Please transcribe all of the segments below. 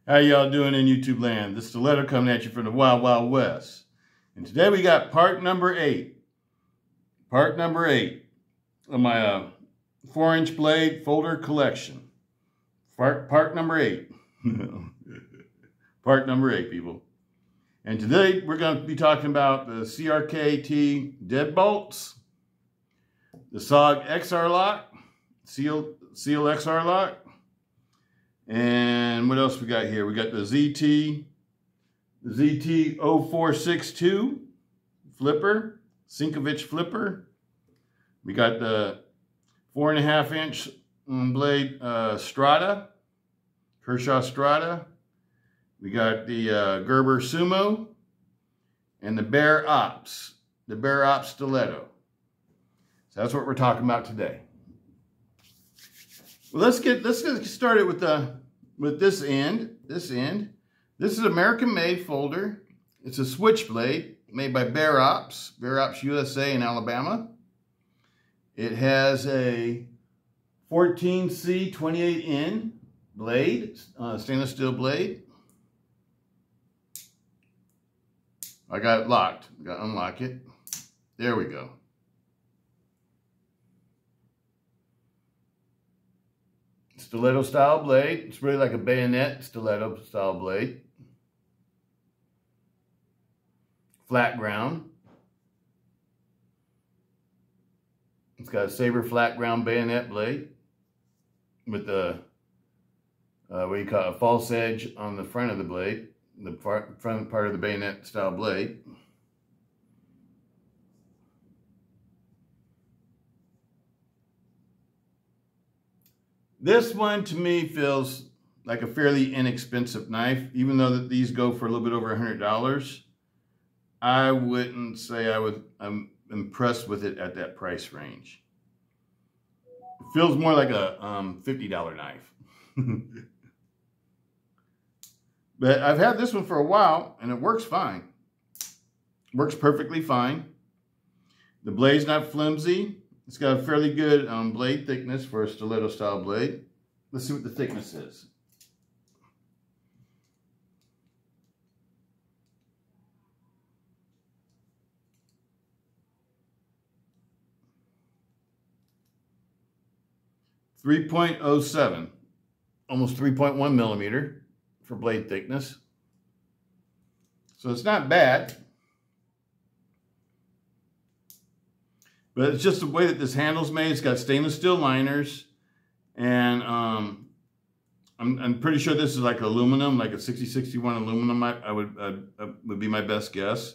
How y'all doing in YouTube land? This is Stiletto coming at you from the Wild Wild West. And today we got part number 8. Part number 8 of my 4-inch blade folder collection. Part number 8. Part number 8, people. And today we're going to be talking about the CRKT Deadbolts, the SOG XR Lock, Seal XR Lock, and what else we got here? We got the ZT0462 flipper, Sinkovich flipper. We got the 4.5-inch blade Strata, Kershaw Strata. We got the Gerber Sumo and the Bear Ops Stiletto. So that's what we're talking about today. Well, let's get started with this end. This is an American-made folder. It's a switchblade made by Bear Ops USA in Alabama. It has a 14C28N blade, stainless steel blade. I got it locked. I got to unlock it. There we go. Stiletto style blade. It's really like a bayonet stiletto style blade. Flat ground. It's got a saber flat ground bayonet blade with the what do you call it, a false edge on the front of the blade, the front part of the bayonet style blade. This one to me feels like a fairly inexpensive knife, even though that these go for a little bit over $100. I wouldn't say I'm impressed with it at that price range. It feels more like a $50 knife. But I've had this one for a while and it works fine. Works perfectly fine. The blade's not flimsy. It's got a fairly good blade thickness for a stiletto style blade. Let's see what the thickness is. .07, almost 3.1 millimeter for blade thickness. So it's not bad. But it's just the way that this handle's made. It's got stainless steel liners, and I'm pretty sure this is like aluminum, like a 6061 aluminum. I would be my best guess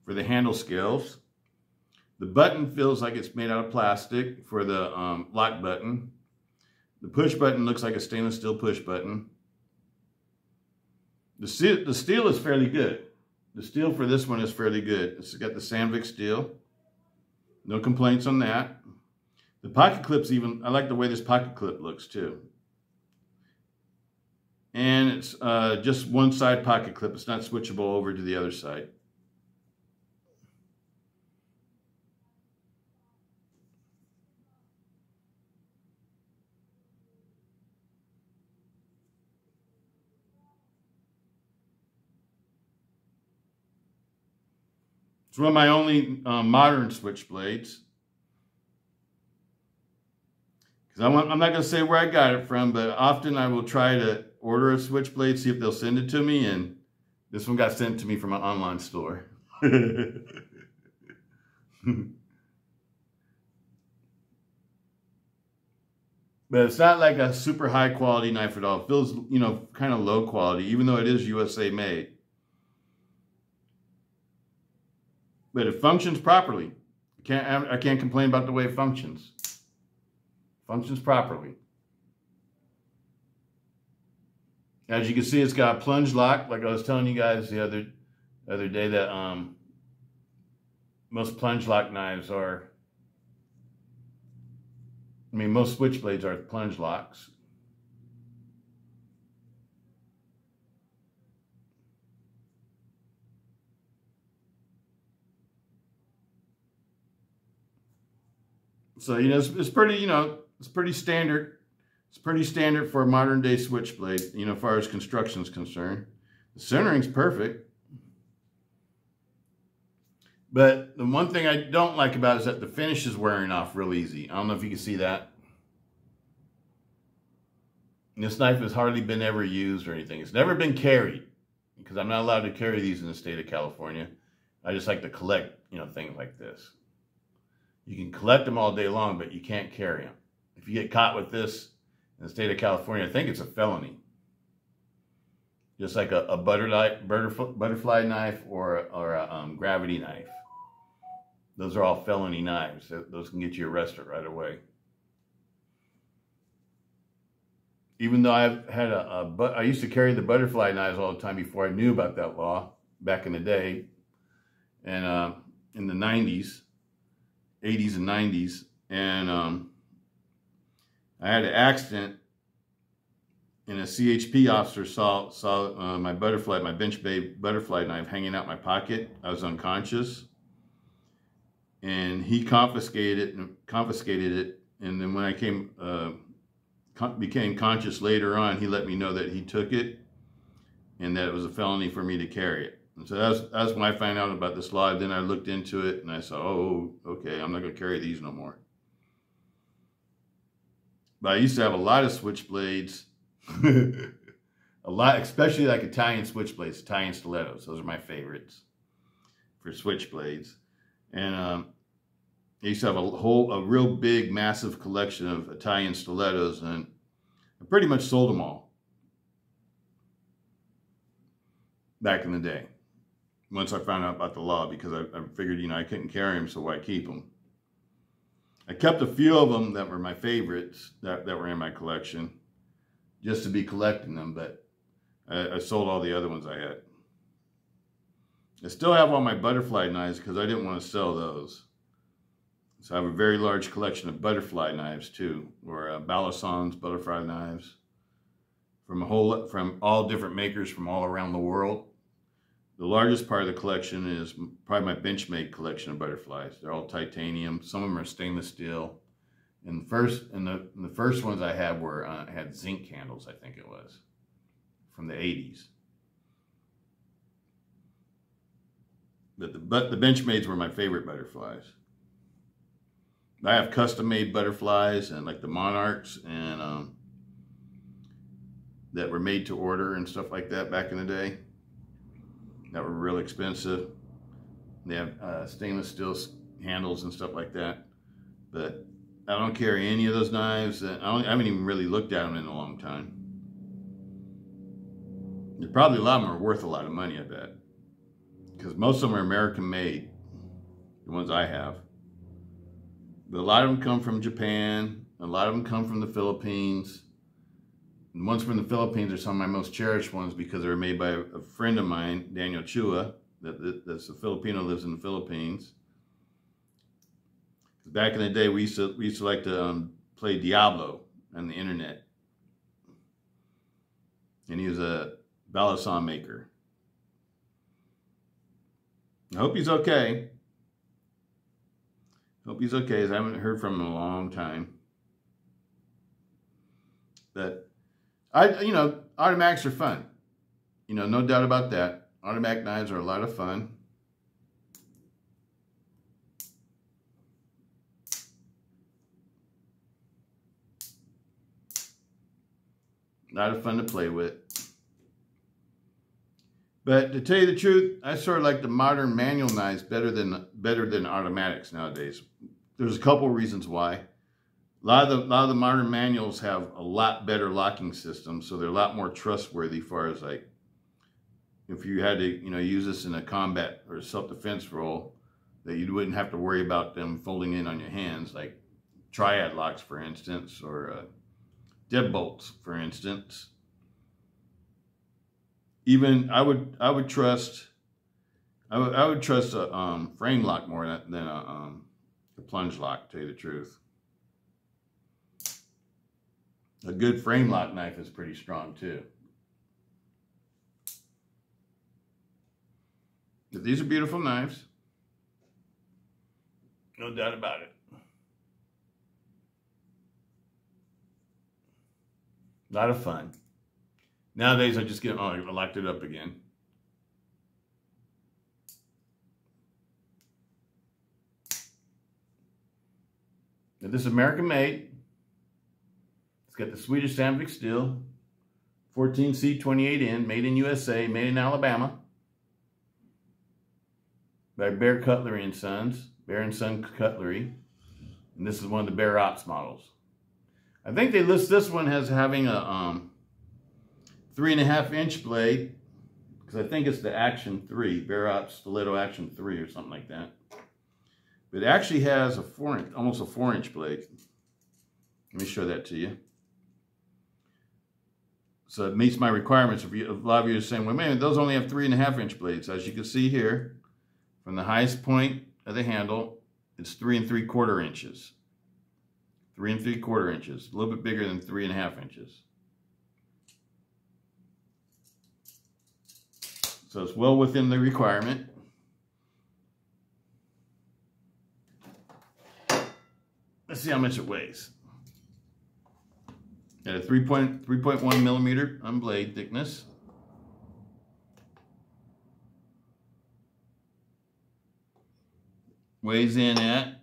for the handle scales. The button feels like it's made out of plastic for the lock button. The push button looks like a stainless steel push button. The steel is fairly good. The steel for this one is fairly good. It's got the Sandvik steel. No complaints on that. The pocket clip's even, I like the way this pocket clip looks too. And it's just one side pocket clip. It's not switchable over to the other side. It's one of my only modern switchblades. Because I'm not going to say where I got it from, but often I will try to order a switchblade, see if they'll send it to me, and this one got sent to me from an online store. But it's not like a super high quality knife at all. It feels, you know, kind of low quality, even though it is USA made. But it functions properly. I can't complain about the way it functions. Functions properly. As you can see, it's got a Plunge-Lock, like I was telling you guys the other day that most Plunge-Lock knives are. I mean, most switchblades are Plunge-Locks. So, you know, it's pretty, you know, it's pretty standard It's pretty standard for a modern day switchblade, you know, as far as construction is concerned. The centering's perfect. But the one thing I don't like about it is that the finish is wearing off real easy. I don't know if you can see that. And this knife has hardly been ever used or anything. It's never been carried because I'm not allowed to carry these in the state of California. I just like to collect, you know, things like this. You can collect them all day long, but you can't carry them. If you get caught with this in the state of California, I think it's a felony. Just like a butterfly knife or a gravity knife. Those are all felony knives. Those can get you arrested right away. Even though I've had I used to carry the butterfly knives all the time before I knew about that law back in the day, and in the 90s, 80s and 90s, and I had an accident, and a CHP officer saw my bench bay butterfly knife hanging out my pocket. I was unconscious, and he confiscated it. And then when I became conscious later on, he let me know that he took it and that it was a felony for me to carry it. And so that's when I found out about this law. Then I looked into it and I saw, oh, okay, I'm not going to carry these no more. But I used to have a lot of switchblades, a lot, especially like Italian switchblades, Italian stilettos. Those are my favorites for switchblades. And I used to have a real big, massive collection of Italian stilettos, and I pretty much sold them all back in the day. Once I found out about the law, because I figured, you know, I couldn't carry them, so why keep them? I kept a few of them that were my favorites that were in my collection, just to be collecting them, but I sold all the other ones I had. I still have all my butterfly knives because I didn't want to sell those. So I have a very large collection of butterfly knives too, or Balison's butterfly knives from all different makers from all around the world. The largest part of the collection is probably my Benchmade collection of butterflies. They're all titanium. Some of them are stainless steel. And the first ones I had were had zinc handles, I think it was, from the 80s. But the Benchmades were my favorite butterflies. I have custom-made butterflies and like the Monarchs and that were made to order and stuff like that back in the day. That were real expensive. They have stainless steel handles and stuff like that. But I don't carry any of those knives. I haven't even really looked at them in a long time. Probably a lot of them are worth a lot of money, I bet. Because most of them are American made, the ones I have. But a lot of them come from Japan. A lot of them come from the Philippines. The ones from the Philippines are some of my most cherished ones because they were made by a friend of mine, Daniel Chua, that's a Filipino, lives in the Philippines. Back in the day, we used to like to play Diablo on the internet. And he was a Balisong maker. I hope he's okay. Hope he's okay, as I haven't heard from him in a long time. But you know, automatics are fun. You know, no doubt about that. Automatic knives are a lot of fun. A lot of fun to play with. But to tell you the truth, I sort of like the modern manual knives better than automatics nowadays. There's a couple reasons why. A lot of the modern manuals have a lot better locking systems, so they're a lot more trustworthy as far as like if you had to, you know, use this in a combat or self-defense role, that you wouldn't have to worry about them folding in on your hands, like triad locks, for instance, or deadbolts, for instance. Even I would trust a frame lock more than a Plunge-Lock, to tell you the truth. A good frame lock knife is pretty strong too. But these are beautiful knives. No doubt about it. A lot of fun. Nowadays, I just get, oh, I locked it up again. Now, this is American made. It's got the Swedish Sandvik steel, 14C 28N, made in USA, made in Alabama, by Bear Cutlery and Sons, Bear and Son Cutlery. And this is one of the Bear Ops models. I think they list this one as having a 3.5-inch blade, because I think it's the Action 3, Bear Ops Stiletto Action 3 or something like that. But it actually has a 4-inch, almost a 4-inch blade. Let me show that to you. So it meets my requirements. A lot of you are saying, well, man, those only have 3.5-inch blades. As you can see here, from the highest point of the handle, it's 3 3/4 inches. 3 3/4 inches, a little bit bigger than 3.5 inches. So it's well within the requirement. Let's see how much it weighs. Got a 3.1 millimeter on blade thickness. Weighs in at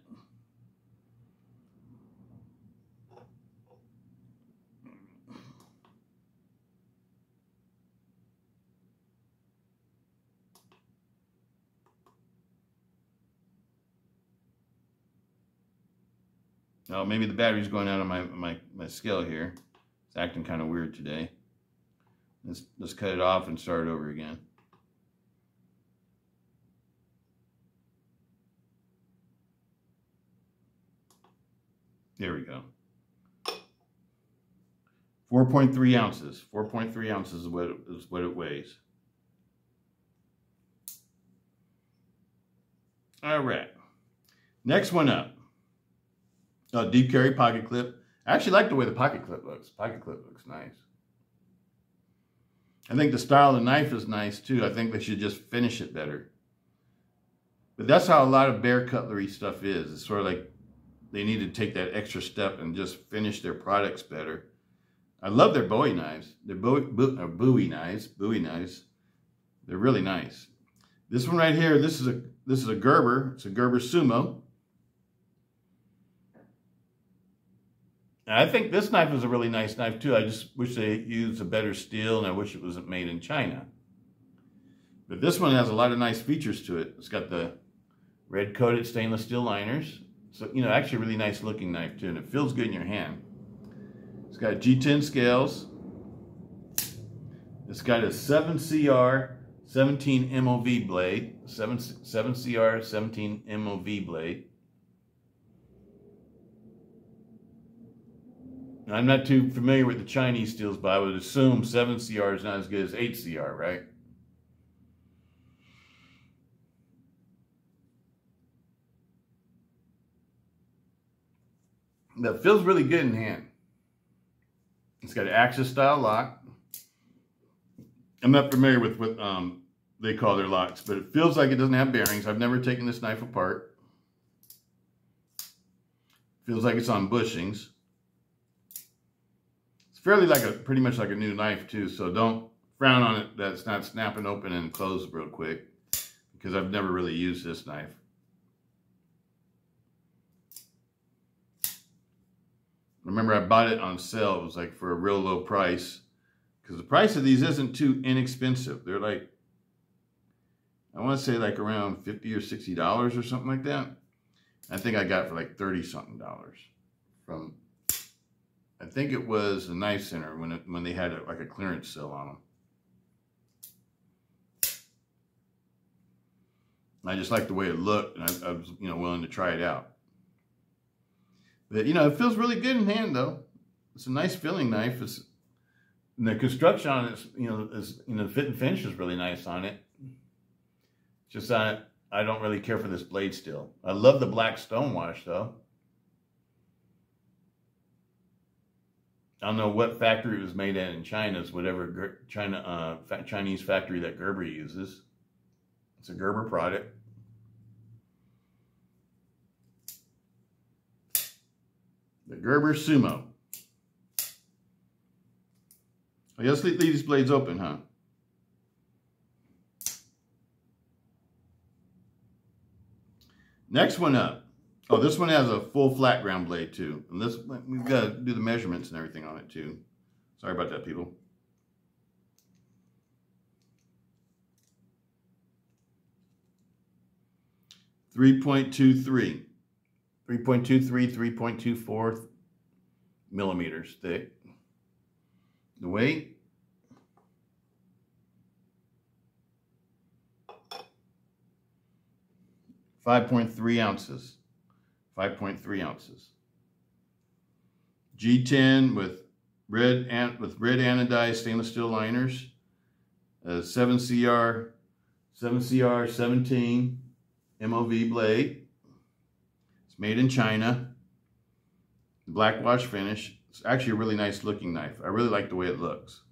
oh, maybe the battery's going out on my scale here. It's acting kind of weird today. Let's cut it off and start it over again. There we go. 4.3 ounces. 4.3 ounces is what it weighs. All right. Next one up. Deep carry pocket clip. I actually like the way the pocket clip looks. Pocket clip looks nice. I think the style of the knife is nice too. I think they should just finish it better. But that's how a lot of Bear cutlery stuff is. It's sort of like they need to take that extra step and just finish their products better. I love their Bowie knives. They're Bowie knives. They're really nice. This one right here, this is a Gerber. It's a Gerber Sumo. I think this knife is a really nice knife too. I just wish they used a better steel, and I wish it wasn't made in China. But this one has a lot of nice features to it. It's got the red coated stainless steel liners. So, you know, actually a really nice looking knife too, and it feels good in your hand. It's got G10 scales. It's got a 7CR 17 MOV blade. 7CR 17 MOV blade. I'm not too familiar with the Chinese steels, but I would assume 7CR is not as good as 8CR, right? That feels really good in hand. It's got an Axis style lock. I'm not familiar with what they call their locks, but it feels like it doesn't have bearings. I've never taken this knife apart. Feels like it's on bushings. Fairly like pretty much like a new knife too, so don't frown on it that it's not snapping open and closed real quick, because I've never really used this knife. Remember, I bought it on sale. It was like for a real low price, because the price of these isn't too inexpensive. They're like, I want to say like around $50 or $60 or something like that. I think I got it for like $30-something from, I think it was a Knife Center when they had like a clearance sale on them. I just liked the way it looked, and I was, you know, willing to try it out. But, you know, it feels really good in hand, though. It's a nice feeling knife. And the construction on it, the fit and finish is really nice on it. Just I don't really care for this blade steel. I love the black stonewash, though. I don't know what factory it was made at in China. It's whatever Chinese factory that Gerber uses. It's a Gerber product. The Gerber Sumo. I guess leave these blades open, huh? Next one up. Oh, this one has a full flat ground blade too. And this, we've got to do the measurements and everything on it too. Sorry about that, people. .23, 3.24 millimeters thick. The weight, 5.3 ounces. 5.3 ounces. G10 with red anodized stainless steel liners. 7CR 17 MOV blade. It's made in China. Black wash finish. It's actually a really nice looking knife. I really like the way it looks.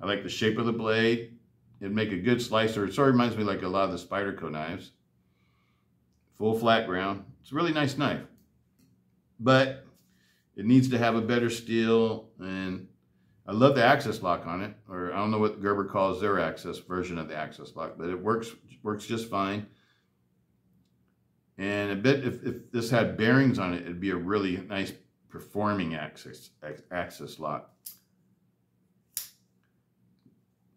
I like the shape of the blade. It'd make a good slicer. It sort of reminds me like a lot of the Spyderco knives. Full flat ground. It's a really nice knife. But it needs to have a better steel, and I love the access lock on it, or I don't know what Gerber calls their access version of the access lock, but it works just fine. And I bet if this had bearings on it, it'd be a really nice performing access lock.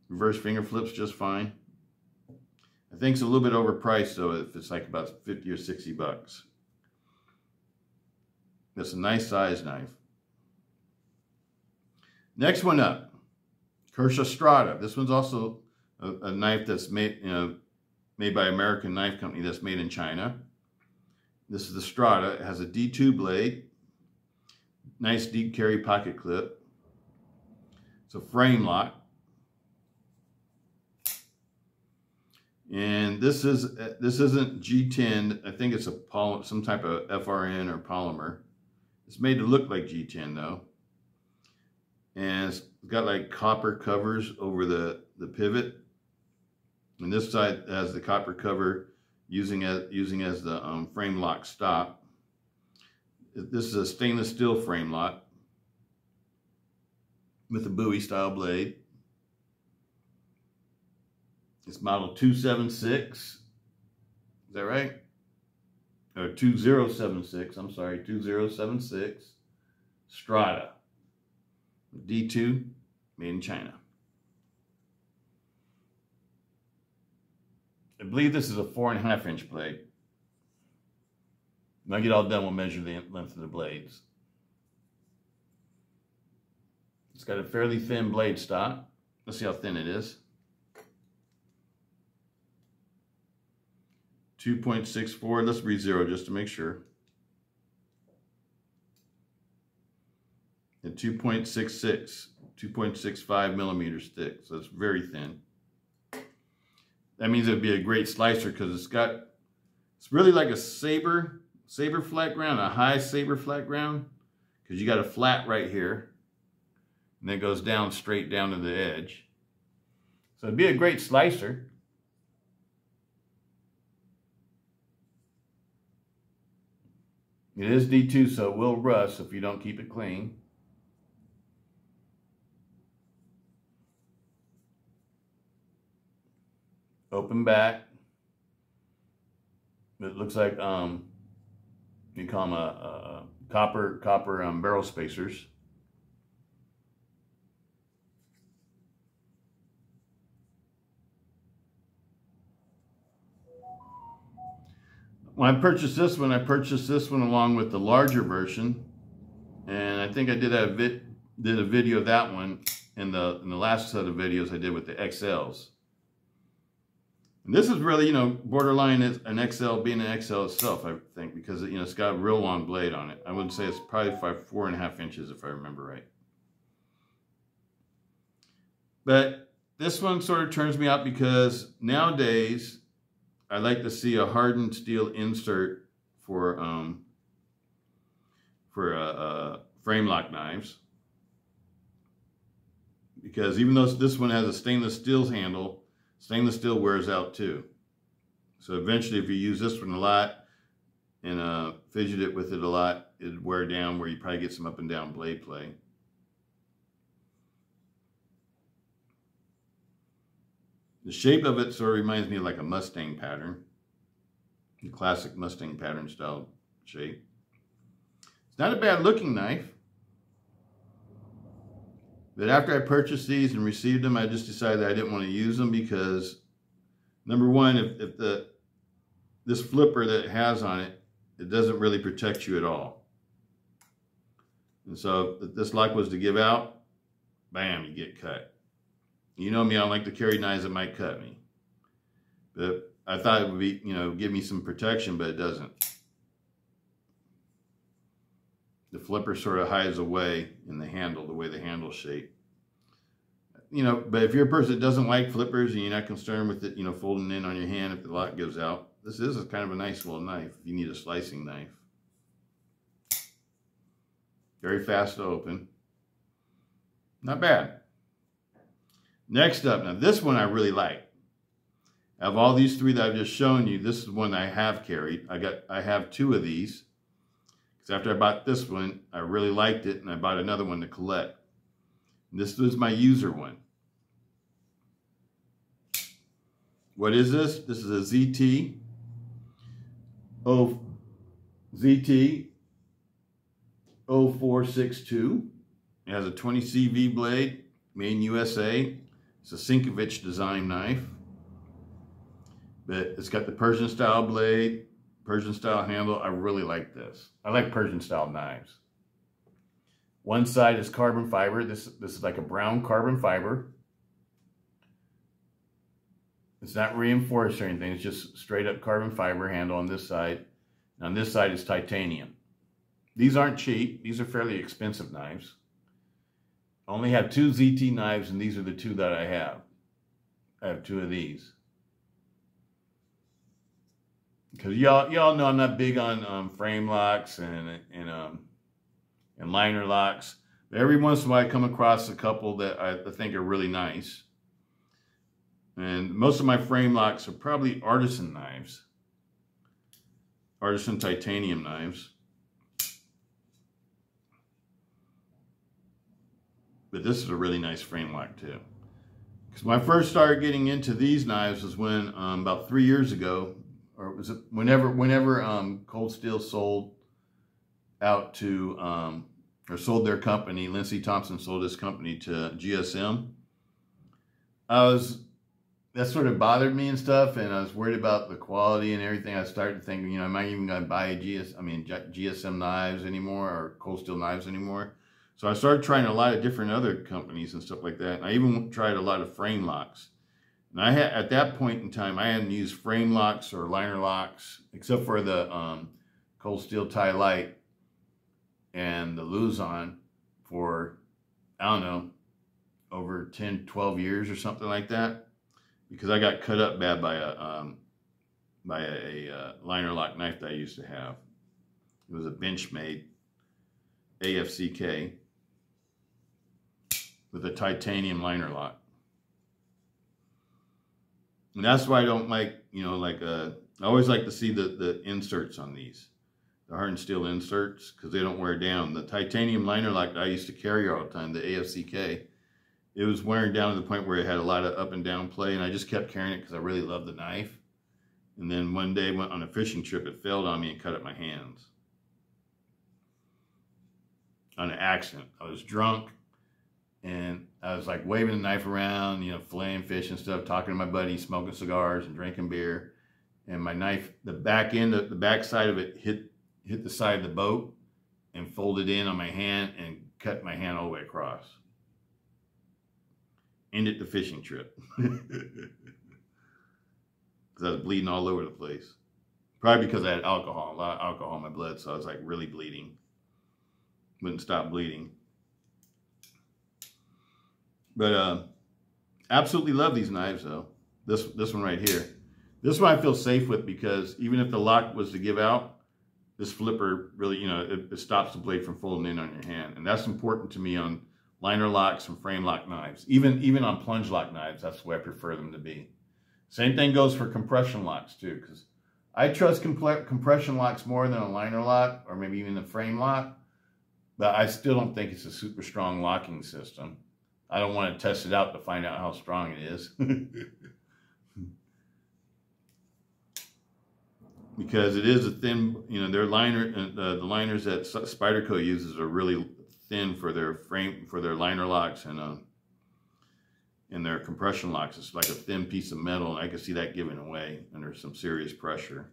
Reverse finger flips just fine. I think it's a little bit overpriced though, if it's like about 50 or 60 bucks. That's a nice size knife. Next one up, Kershaw Strata. This one's also a knife that's made, made by American Knife Company, that's made in China. This is the Strata. It has a D2 blade, nice deep carry pocket clip. It's a frame lock. And this isn't G10. I think it's some type of FRN or polymer. It's made to look like G10 though. And it's got like copper covers over the pivot. And this side has the copper cover using as the frame lock stop. This is a stainless steel frame lock with a Bowie style blade. It's model 276. Is that right? Or 2076, I'm sorry, 2076 Strata. D2, made in China. I believe this is a 4.5 inch blade. When I get all done, we'll measure the length of the blades. It's got a fairly thin blade stock. Let's see how thin it is. 2.64, let's read 0 just to make sure. And 2.66, 2.65 millimeters thick, so it's very thin. That means it'd be a great slicer because it's really like a saber flat ground, a high saber flat ground, because you got a flat right here, and it goes down straight down to the edge. So it'd be a great slicer. It is D2, so it will rust if you don't keep it clean. Open back. It looks like you call them a copper barrel spacers. When I purchased this one along with the larger version, and I think I did a video of that one in the last set of videos I did with the XLs. And this is really, borderline is an XL being an XL itself, I think, because it's got a real long blade on it. I would say it's probably 4.5 inches if I remember right. But this one sort of turns me out because nowadays I like to see a hardened steel insert for frame lock knives, because even though this one has a stainless steel handle, stainless steel wears out too. So eventually, if you use this one a lot and fidget it with it a lot, it'd wear down where you probably get some up and down blade play. The shape of it sort of reminds me of like a Mustang pattern. The classic Mustang pattern style shape. It's not a bad looking knife. But after I purchased these and received them, I just decided I didn't want to use them because, number one, if this flipper that it has on it, it doesn't really protect you at all. And so if this lock was to give out, bam, you get cut. You know me, I don't like to carry knives that might cut me. But I thought it would be, you know, give me some protection, but it doesn't. The flipper sort of hides away in the handle, the way the handle's shaped. You know, but if you're a person that doesn't like flippers and you're not concerned with it, you know, folding in on your hand if the lock gives out, this is kind of a nice little knife if you need a slicing knife. Very fast to open. Not bad. Next up, now this one I really like. Of all these three that I've just shown you, this is one I have carried. I have two of these. Because after I bought this one, I really liked it, and I bought another one to collect. And this was my user one. What is this? This is a ZT 0462. It has a 20 CV blade, made in USA. It's a Sinkovich design knife. But it's got the Persian style blade, Persian style handle. I really like this. I like Persian style knives. One side is carbon fiber. This is like a brown carbon fiber. It's not reinforced or anything. It's just straight up carbon fiber handle on this side. And on this side is titanium. These aren't cheap. These are fairly expensive knives. I only have two ZT knives, and these are the two that I have. I have two of these. Because y'all know I'm not big on frame locks and liner locks. But every once in a while I come across a couple that I think are really nice. And most of my frame locks are probably artisan knives. Artisan titanium knives. But this is a really nice frame lock too. Because when I first started getting into these knives was when about 3 years ago, or was it whenever Cold Steel sold out to, or sold their company, Lindsey Thompson sold his company to GSM. That sort of bothered me and stuff, and I was worried about the quality and everything. I started thinking, you know, am I even going to buy GSM knives anymore, or Cold Steel knives anymore? So I started trying a lot of different other companies and stuff like that. And I even tried a lot of frame locks. And I had, at that point in time, I hadn't used frame locks or liner locks, except for the Cold Steel Tie Light and the Luzon for, I don't know, over 10, 12 years or something like that. Because I got cut up bad by a liner lock knife that I used to have. It was a Benchmade AFCK with a titanium liner lock. And that's why I don't like, you know, I always like to see the inserts on these. The hardened steel inserts, because they don't wear down. The titanium liner lock that I used to carry all the time, the AFCK, it was wearing down to the point where it had a lot of up and down play, and I just kept carrying it because I really loved the knife. And then one day, went on a fishing trip, it failed on me and cut up my hands. On an accident. I was drunk, and I was like waving the knife around, you know, filleting fish and stuff, talking to my buddy, smoking cigars and drinking beer. And my knife, the back side of it hit the side of the boat and folded in on my hand and cut my hand all the way across. Ended the fishing trip. Because I was bleeding all over the place. Probably because I had alcohol, a lot of alcohol in my blood, so I was like really bleeding. Wouldn't stop bleeding. But absolutely love these knives though. This one right here. This one I feel safe with because even if the lock was to give out, this flipper really, you know, it stops the blade from folding in on your hand. And that's important to me on liner locks and frame lock knives. Even on Plunge-Lock knives, that's the way I prefer them to be. Same thing goes for compression locks too, because I trust compression locks more than a liner lock or maybe even a frame lock, but I still don't think it's a super strong locking system. I don't want to test it out to find out how strong it is. because it is a thin, you know, their liner, the liners that Spyderco uses are really thin for their frame, for their liner locks and their compression locks. It's like a thin piece of metal, and I can see that giving away under some serious pressure.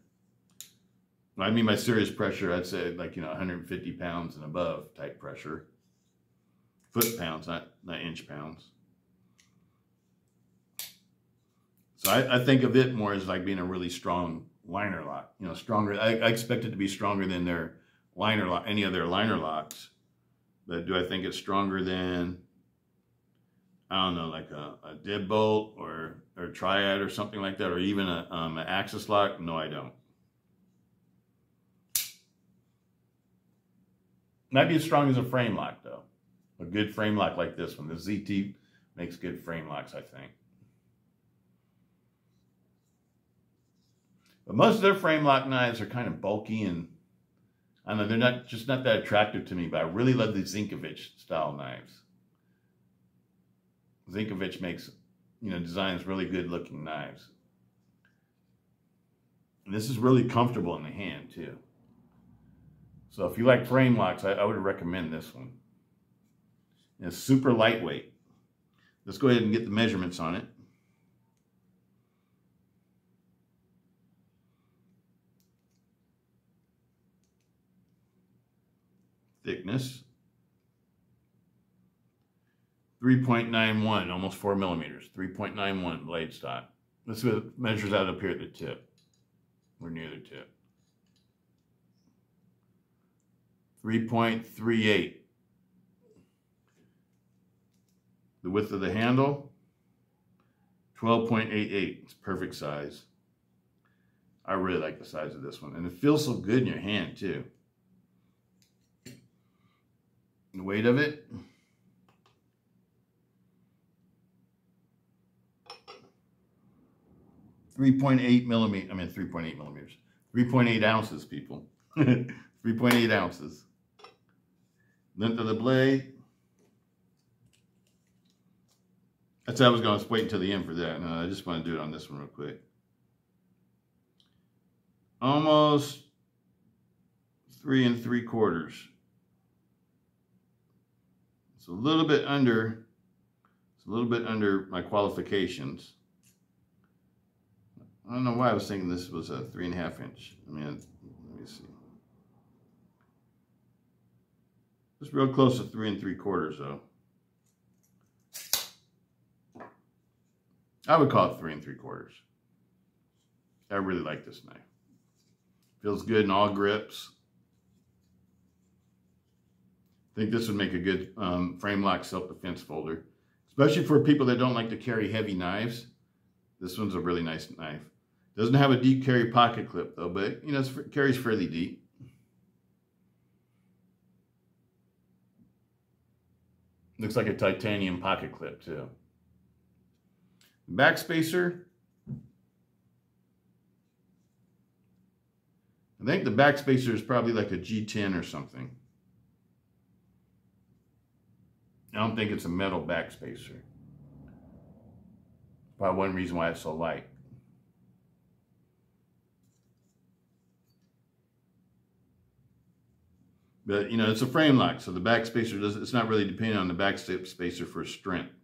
I mean by serious pressure, I'd say like, you know, 150 pounds and above type pressure. Foot pounds, not inch pounds. So I think of it more as like being a really strong liner lock. You know, stronger. I expect it to be stronger than their liner lock, any of their liner locks. But do I think it's stronger than, I don't know, like a Deadbolt or Triad or something like that, or even an Axis lock? No, I don't. Might be as strong as a frame lock, though. A good frame lock like this one. The ZT makes good frame locks, I think. But most of their frame lock knives are kind of bulky, and I don't know, they're not that attractive to me, but I really love the Zinkovich style knives. Zinkovich makes, you know, designs really good looking knives. And this is really comfortable in the hand too. So if you like frame locks, I would recommend this one. And it's super lightweight. Let's go ahead and get the measurements on it. Thickness, 3.91, almost 4 millimeters, 3.91 blade stock. This measures out up here at the tip, or near the tip. 3.38. The width of the handle, 12.88. It's perfect size. I really like the size of this one, and it feels so good in your hand too. The weight of it, 3.8 millimeters. I mean 3.8 millimeters. 3.8 ounces, people. 3.8 ounces. Length of the blade. That's how I was going to wait until the end for that. No, I just want to do it on this one real quick. Almost 3 3/4. It's a little bit under. It's a little bit under my qualifications. I don't know why I was thinking this was a 3.5 inch. I mean, let me see. It's real close to 3 3/4 though. I would call it 3 3/4. I really like this knife. Feels good in all grips. I think this would make a good frame lock self-defense folder, especially for people that don't like to carry heavy knives. This one's a really nice knife. Doesn't have a deep carry pocket clip though, but you know, it carries fairly deep. Looks like a titanium pocket clip too. Back spacer. I think the back spacer is probably like a G10 or something. I don't think it's a metal back spacer. Probably one reason why it's so light. But, you know, it's a frame lock, so the back spacer it's not really dependent on the back spacer for strength.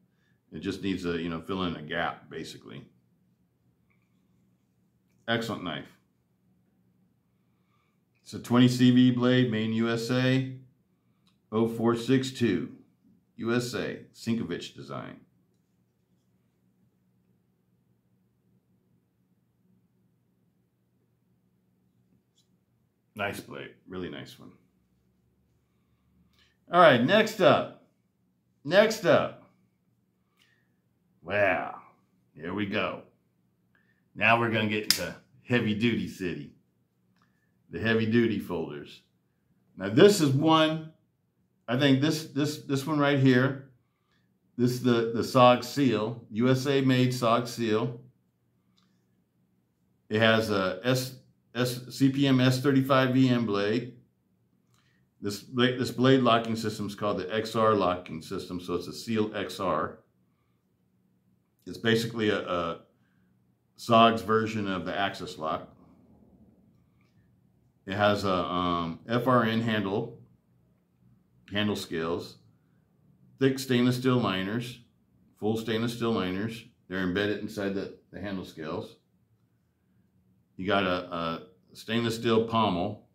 It just needs to, you know, fill in a gap, basically. Excellent knife. It's a 20 CV blade, made in USA, 0462, USA, Zinkovich design. Nice blade, really nice one. All right, next up. Wow, here we go. Now we're gonna get into heavy duty city. The heavy duty folders. Now this is one, I think this one right here, this is the SOG seal, USA made SOG seal. It has a CPM S35VM blade. This blade locking system is called the XR locking system, so it's a seal XR. It's basically a SOG's version of the Axis lock. It has a FRN handle scales, thick stainless steel liners, full stainless steel liners. They're embedded inside the handle scales. You got a stainless steel pommel,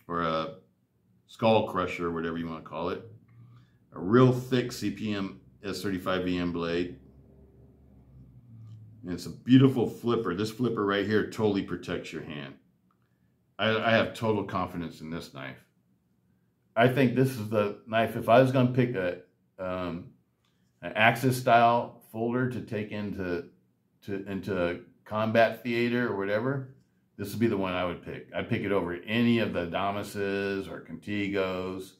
or a skull crusher, whatever you want to call it. A real thick CPM S35VM blade. And it's a beautiful flipper. This flipper right here totally protects your hand. I have total confidence in this knife. I think this is the knife, if I was going to pick an Axis style folder to take into combat theater or whatever, this would be the one I would pick. I'd pick it over any of the Adamas's or Contigos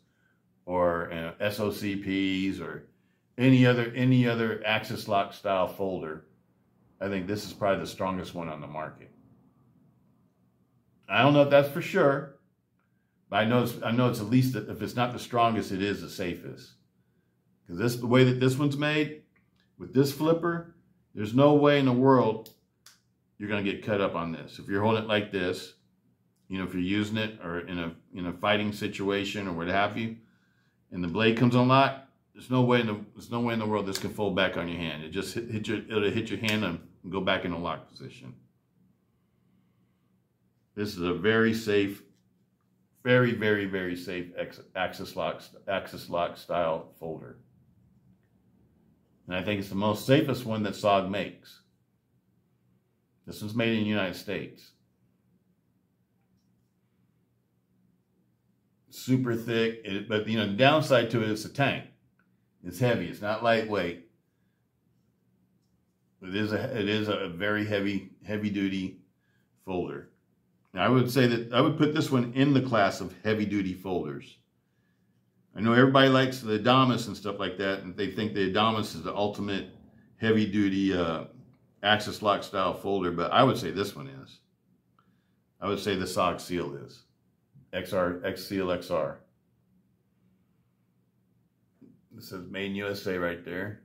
or SOCPs or any other Axis lock style folder. I think this is probably the strongest one on the market. I don't know if that's for sure, but I know it's at least, if it's not the strongest, it is the safest. Because the way that this one's made, with this flipper, there's no way in the world you're going to get cut up on this. If you're holding it like this, you know, if you're using it or in a fighting situation or what have you, and the blade comes on lock, there's no way in the world this can fold back on your hand. It just it'll hit your hand and go back in a lock position. This is a very safe, very, very, very safe Axis lock style folder. And I think it's the most safest one that SOG makes. This one's made in the United States. Super thick, but you know, the downside to it is the tank. It's heavy. It's not lightweight. It is a very heavy duty folder. Now, I would say that I would put this one in the class of heavy duty folders. I know everybody likes the Adamas and stuff like that, and they think the Adamas is the ultimate heavy duty Axis lock style folder, but I would say this one is. I would say the SOG Seal is. X Seal XR. This says Made in USA right there.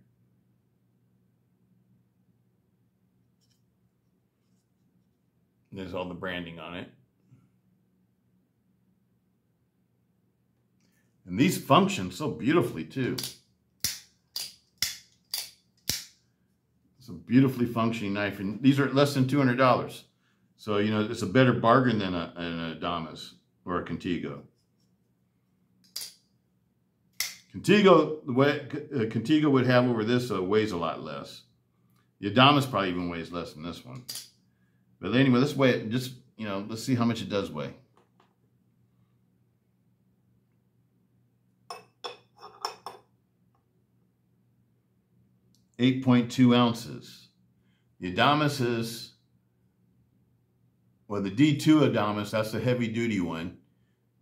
There's all the branding on it. And these function so beautifully too. It's a beautifully functioning knife, and these are less than $200. So, you know, it's a better bargain than an Adamas or a Contigo. Contigo would have over this weighs a lot less. The Adamas probably even weighs less than this one. But anyway, let's weigh it. Just, you know, let's see how much it does weigh. .2 ounces. The Adamas is, well, the D2 Adamas, that's the heavy duty one.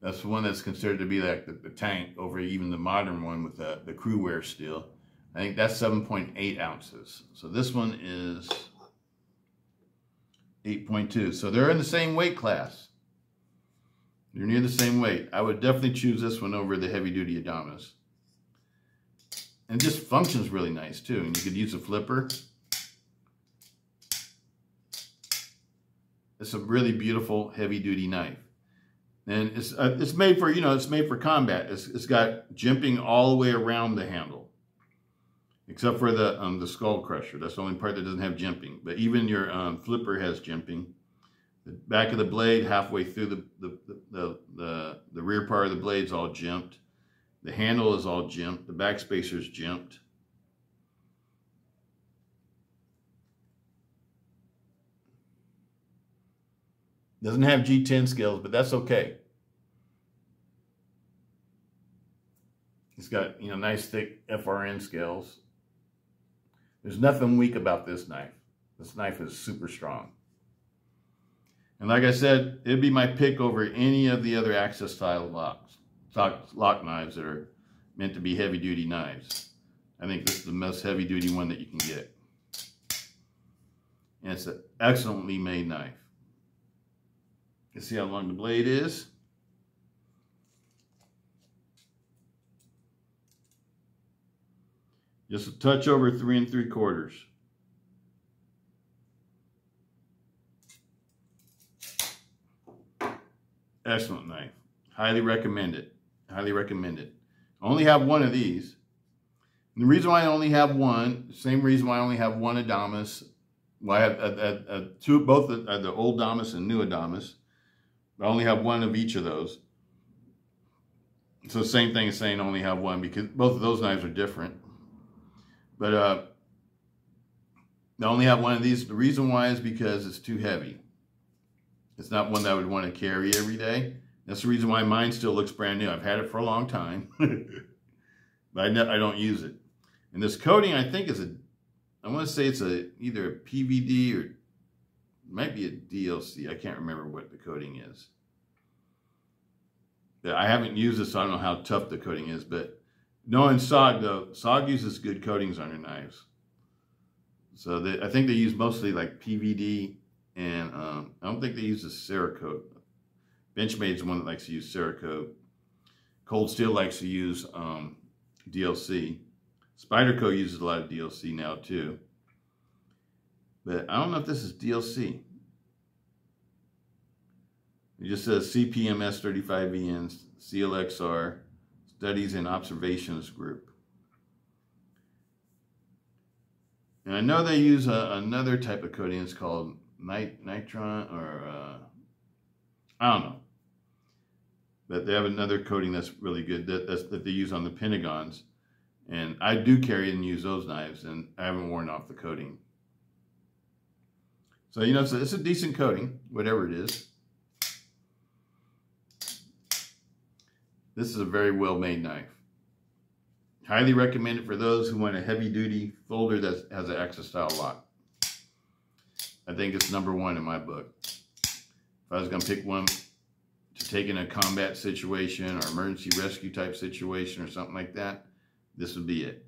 That's the one that's considered to be like the tank over even the modern one with the crew wear steel. I think that's 7.8 ounces. So this one is 8.2. So they're in the same weight class. They're near the same weight. I would definitely choose this one over the heavy duty Adamas. And it just functions really nice too. And you could use a flipper. It's a really beautiful heavy duty knife. And it's made for, you know, it's made for combat. It's got jimping all the way around the handle, except for the skull crusher. That's the only part that doesn't have jimping. But even your flipper has jimping. The back of the blade, halfway through the rear part of the blade is all jimped. The handle is all jimped. The back spacer is jimped. Doesn't have G10 scales, but that's okay. It's got, you know, nice thick FRN scales. There's nothing weak about this knife. This knife is super strong. And like I said, it'd be my pick over any of the other Axis style lock knives that are meant to be heavy duty knives. I think this is the most heavy duty one that you can get. And it's an excellently made knife. You see how long the blade is? Just a touch over 3 3/4. Excellent knife. Highly recommend it. Highly recommend it. I only have one of these. And the reason why I only have one, same reason why I only have one Adamas. Well, I have both the old Adamas and new Adamas. I only have one of each of those. So same thing as saying I only have one, because both of those knives are different. But I only have one of these. The reason why is because it's too heavy. It's not one that I would want to carry every day. That's the reason why mine still looks brand new. I've had it for a long time, but I don't use it. And this coating, I think, is I want to say it's either a PVD or it might be a DLC. I can't remember what the coating is. I haven't used this, so I don't know how tough the coating is. But knowing SOG, though, SOG uses good coatings on their knives. So I think they use mostly like PVD, and I don't think they use a Cerakote. Benchmade's the one that likes to use Cerakote. Cold Steel likes to use DLC. Spyderco uses a lot of DLC now too. But I don't know if this is DLC. It just says CPMS 35VN, CLXR, Studies and Observations Group. And I know they use another type of coating. It's called Nitron, or I don't know. But they have another coating that's really good that they use on the Pentagons. And I do carry and use those knives, and I haven't worn off the coating. So, you know, it's a decent coating, whatever it is. This is a very well-made knife. Highly recommend it for those who want a heavy-duty folder that has an Axis-style lock. I think it's #1 in my book. If I was going to pick one to take in a combat situation or emergency rescue type situation or something like that, this would be it.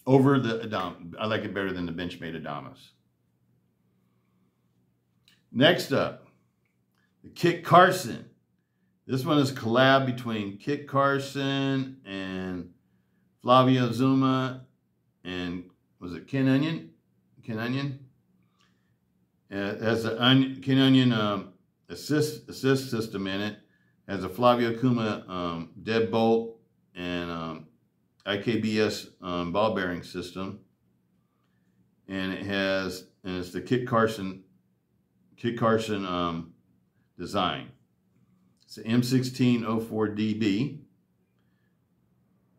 Over the Adamas. I like it better than the Benchmade Adamas. Next up, the Kit Carson. This one is a collab between Kit Carson and Flavio Zuma and, was it Ken Onion? Ken Onion? It has a Ken Onion assist system in it. It has a Flavio Kuma Deadbolt and IKBS ball bearing system. And it's the Kit Carson design. It's an M1604DB.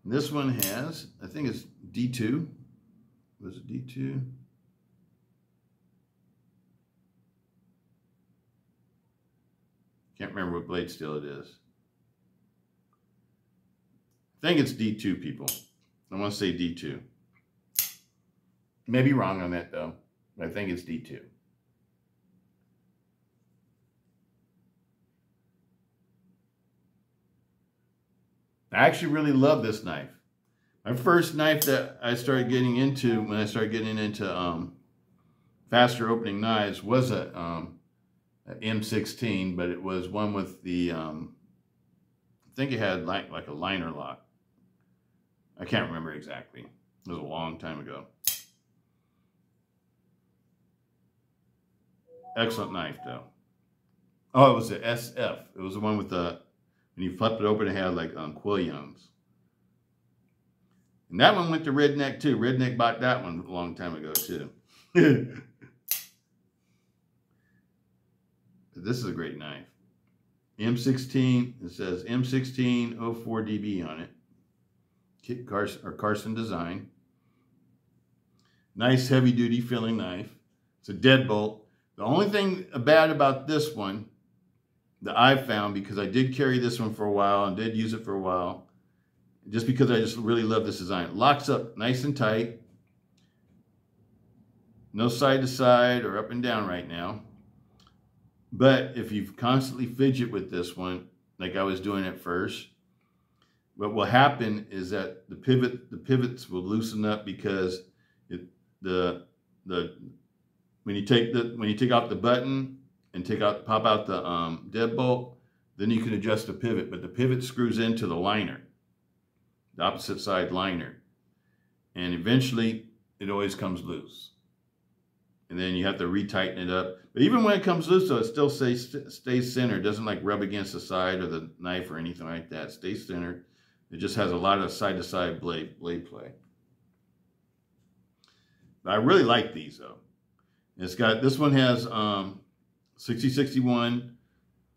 This one has, I think it's D2. Was it D2? Can't remember what blade steel it is. I think it's D2, people. I want to say D2. Maybe wrong on that, though. But I think it's D2. I actually really love this knife. My first knife that I started getting into when I started getting into faster opening knives was a M16, but it was one with the, I think it had like a liner lock. I can't remember exactly. It was a long time ago. Excellent knife, though. Oh, it was the SF. It was the one with the, when you flipped it open, it had like quillions. And that one went to Redneck, too. Redneck bought that one a long time ago, too. This is a great knife. M16, it says M1604DB on it. Kit Carson design. Nice heavy duty filling knife. It's a deadbolt. The only thing bad about this one that I've found, because I did carry this one for a while and did use it for a while, just because I just really love this design. It locks up nice and tight. No side to side or up and down right now. But if you constantly fidget with this one, like I was doing at first, what will happen is that the pivots will loosen up, because when you take off the button and pop out the deadbolt, then you can adjust the pivot. But the pivot screws into the liner, the opposite side liner, and eventually it always comes loose. and then you have to retighten it up. But even when it comes loose, though, it still stays centered. It doesn't like rub against the side of the knife or anything like that. It stays centered. It just has a lot of side-to-side blade play. But I really like these, though. It's got, this one has 6061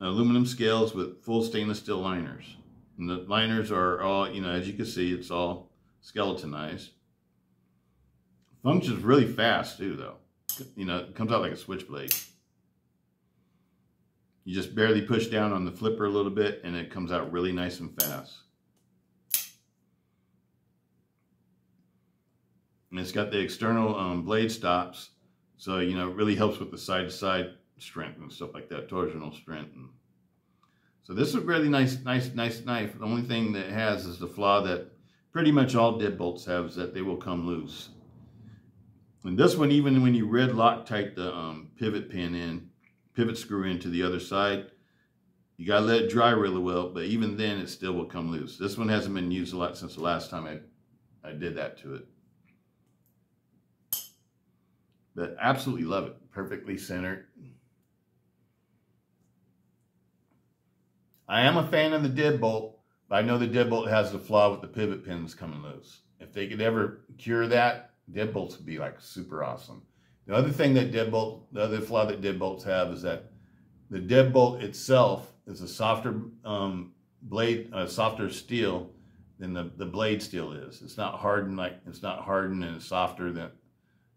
aluminum scales with full stainless steel liners. And the liners are all, you know, as you can see, it's all skeletonized. Functions really fast, too, though. You know, it comes out like a switchblade. You just barely push down on the flipper a little bit, and it comes out really nice and fast. And it's got the external blade stops, so, you know, it really helps with the side-to-side strength and stuff like that, torsional strength. And so this is a really nice knife. The only thing that it has is the flaw that pretty much all deadbolts have, is that they will come loose. And this one, even when you red Loctite the pivot screw into the other side, you gotta let it dry really well, but even then it still will come loose. This one hasn't been used a lot since the last time I did that to it. But absolutely love it. Perfectly centered. I am a fan of the deadbolt, but I know the deadbolt has the flaw with the pivot pins coming loose. If they could ever cure that, deadbolts would be like super awesome. The other thing that the other flaw that deadbolts have is that the deadbolt itself is a softer softer steel than the blade steel is. It's not hardened and it's softer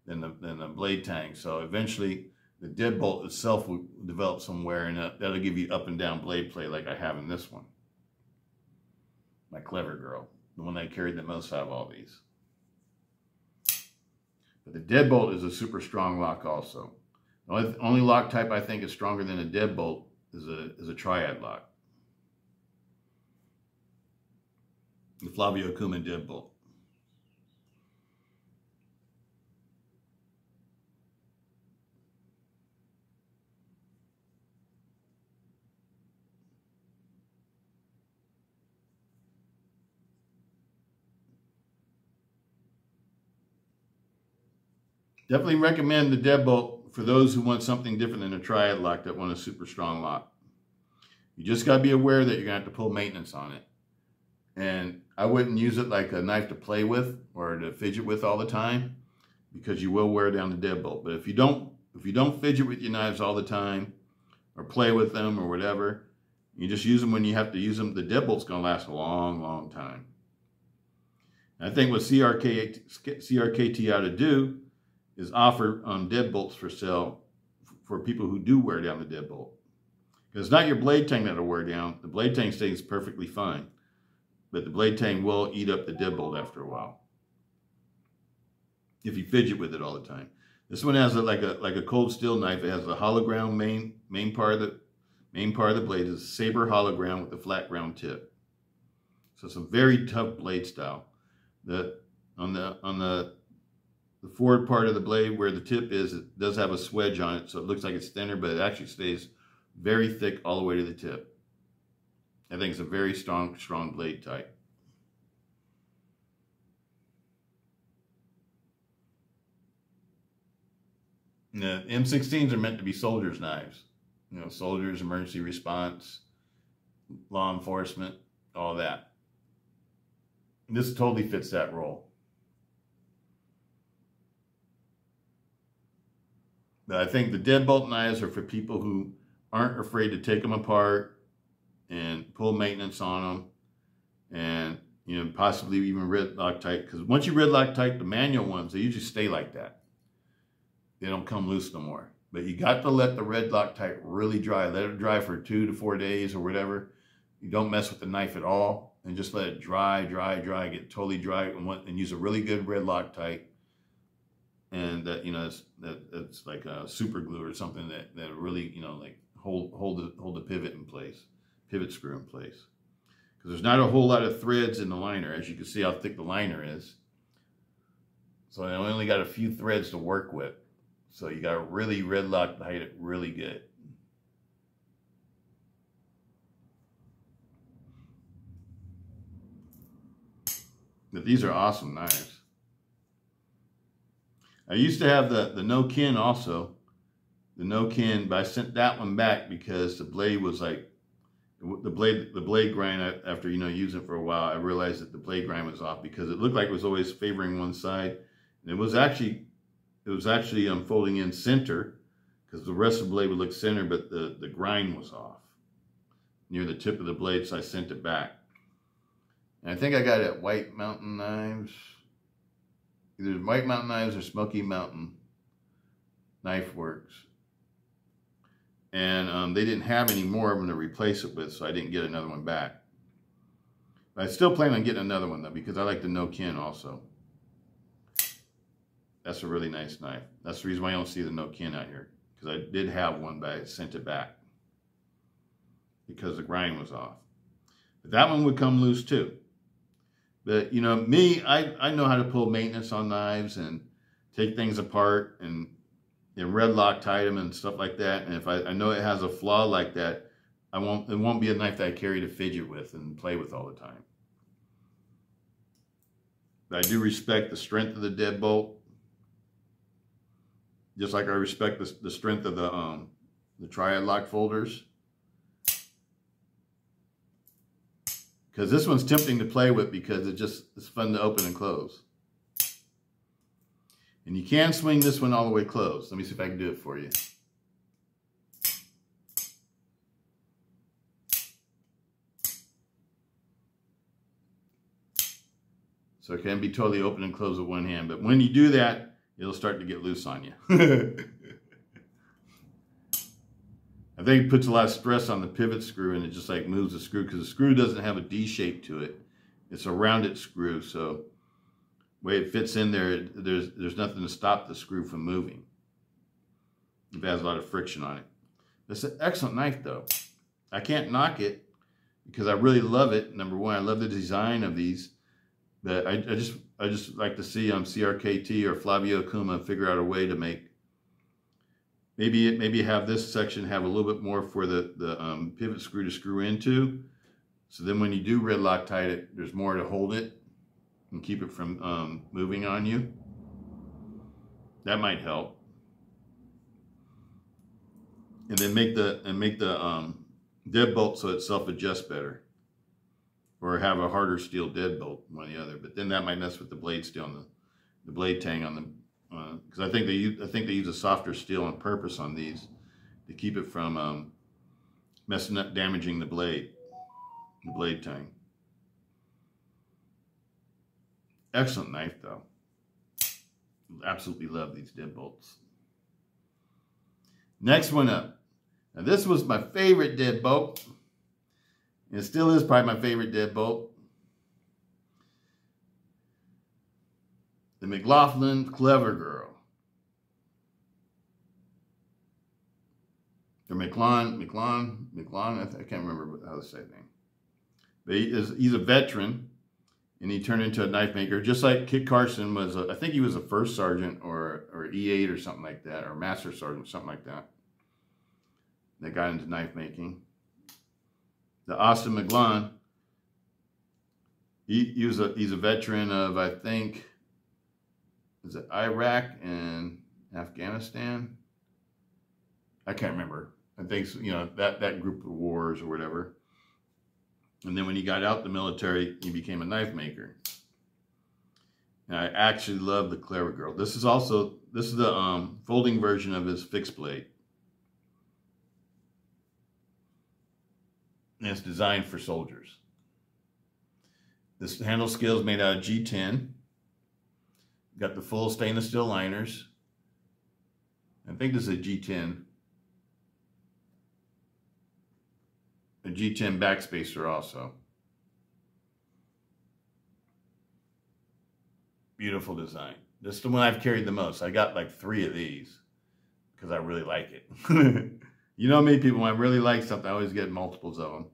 than the blade tang. So eventually the deadbolt itself will develop some wear, and that'll give you up and down blade play like I have in this one. My Clever Girl, the one I carried the most out of all these. But the deadbolt is a super strong lock also. The only lock type I think is stronger than a deadbolt is a triad lock. The Flavio Kuma deadbolt. Definitely recommend the deadbolt for those who want something different than a triad lock, that want a super strong lock. You just got to be aware that you're going to have to pull maintenance on it. And I wouldn't use it like a knife to play with or to fidget with all the time, because you will wear down the deadbolt. But if you don't fidget with your knives all the time or play with them or whatever, you just use them when you have to use them, the deadbolt's going to last a long, long time. And I think what CRKT ought to do is offer deadbolts for sale for people who do wear down the deadbolt. Because it's not your blade tang that'll wear down. The blade tang stays perfectly fine, but the blade tang will eat up the deadbolt after a while if you fidget with it all the time. This one has like a cold steel knife. It has a hollow ground main part of the blade is saber hollow ground with a flat ground tip. So it's a very tough blade style. On the forward part of the blade where the tip is, it does have a swedge on it, so it looks like it's thinner, but it actually stays very thick all the way to the tip. I think it's a very strong blade type. The M16s are meant to be soldiers' knives. You know, soldiers, emergency response, law enforcement, all that. This totally fits that role. But I think the deadbolt knives are for people who aren't afraid to take them apart and pull maintenance on them, and, you know, possibly even red Loctite. Because once you red Loctite, the manual ones, they usually stay like that. They don't come loose no more. But you got to let the red Loctite really dry. Let it dry for 2 to 4 days or whatever. You don't mess with the knife at all, and just let it dry, get totally dry, and use a really good red Loctite. And that, you know, it's like a super glue or something that really, you know, like hold the pivot in place, pivot screw in place. Because there's not a whole lot of threads in the liner, as you can see how thick the liner is. So I only got a few threads to work with. So you got to really red Loctite it really good. But these are awesome knives. I used to have the no kin also, the no kin, but I sent that one back because the blade was like, the blade grind, after, you know, using it for a while, I realized that the blade grind was off because it looked like it was always favoring one side. And it was actually folding in center, because the rest of the blade would look center, but the grind was off near the tip of the blade, so I sent it back. And I think I got it at White Mountain Knives, either White Mountain Knives or Smoky Mountain Knife Works. And they didn't have any more of them to replace it with, so I didn't get another one back. But I still plan on getting another one though, because I like the no kin also. That's a really nice knife. That's the reason why I don't see the no kin out here, because I did have one, but I sent it back because the grind was off. But that one would come loose too. But you know, me, I know how to pull maintenance on knives and take things apart and red Loctite them and stuff like that. And if I know it has a flaw like that, it won't be a knife that I carry to fidget with and play with all the time. But I do respect the strength of the deadbolt, just like I respect the strength of the triad lock folders. Because this one's tempting to play with because it's fun to open and close. And you can swing this one all the way closed. Let me see if I can do it for you. So it can be totally open and closed with one hand. But when you do that, it'll start to get loose on you. I think it puts a lot of stress on the pivot screw, and it just like moves the screw, because the screw doesn't have a D shape to it. It's a rounded screw, so the way it fits in there, there's nothing to stop the screw from moving. It has a lot of friction on it. It's an excellent knife though. I can't knock it because I really love it. Number one, I love the design of these, but I just like to see CRKT or Flavio Kuma figure out a way to make, maybe have this section have a little bit more for the pivot screw to screw into. So then when you do red Loctite it, there's more to hold it and keep it from moving on you. That might help. And then make the deadbolt so it self-adjusts better. Or have a harder steel deadbolt, one or the other. But then that might mess with the blade steel on the blade tang on the, because I think they use a softer steel on purpose on these to keep it from messing up, damaging the blade tang. Excellent knife though. Absolutely love these deadbolts. Next one up. Now this was my favorite deadbolt. It still is probably my favorite deadbolt. The McLaughlin Clever Girl. Or McLaughlin, I can't remember how to say it name. But he's a veteran, and he turned into a knife maker, just like Kit Carson was, I think he was a first sergeant or E8 or something like that, or master sergeant, something like that. That got into knife making. The Austin McLaughlin, he's a veteran of, I think, is it Iraq and Afghanistan? I can't remember. I think, you know, that group of wars or whatever. And then when he got out the military, he became a knife maker. And I actually love the Clever Girl. This is the folding version of his fixed blade. And it's designed for soldiers. This handle scale is made out of G10. Got the full stainless steel liners. I think this is a G10. A G10 backspacer also. Beautiful design. This is the one I've carried the most. I got like 3 of these because I really like it. You know me, people, when I really like something, I always get multiples of them.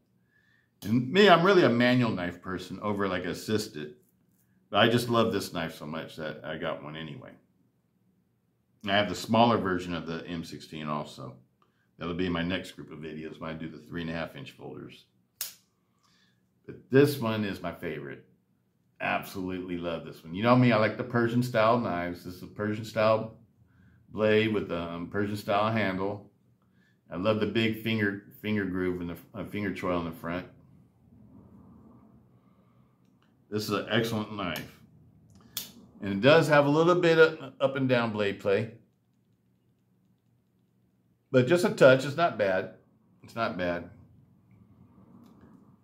And me, I'm really a manual knife person over like assisted. But I just love this knife so much that I got one anyway. And I have the smaller version of the M16 also. That'll be in my next group of videos when I do the 3.5-inch folders. But this one is my favorite. Absolutely love this one. You know me, I like the Persian style knives. This is a Persian style blade with a Persian style handle. I love the big finger groove and the finger choil in the front. This is an excellent knife. And it does have a little bit of up and down blade play. But just a touch, it's not bad. It's not bad.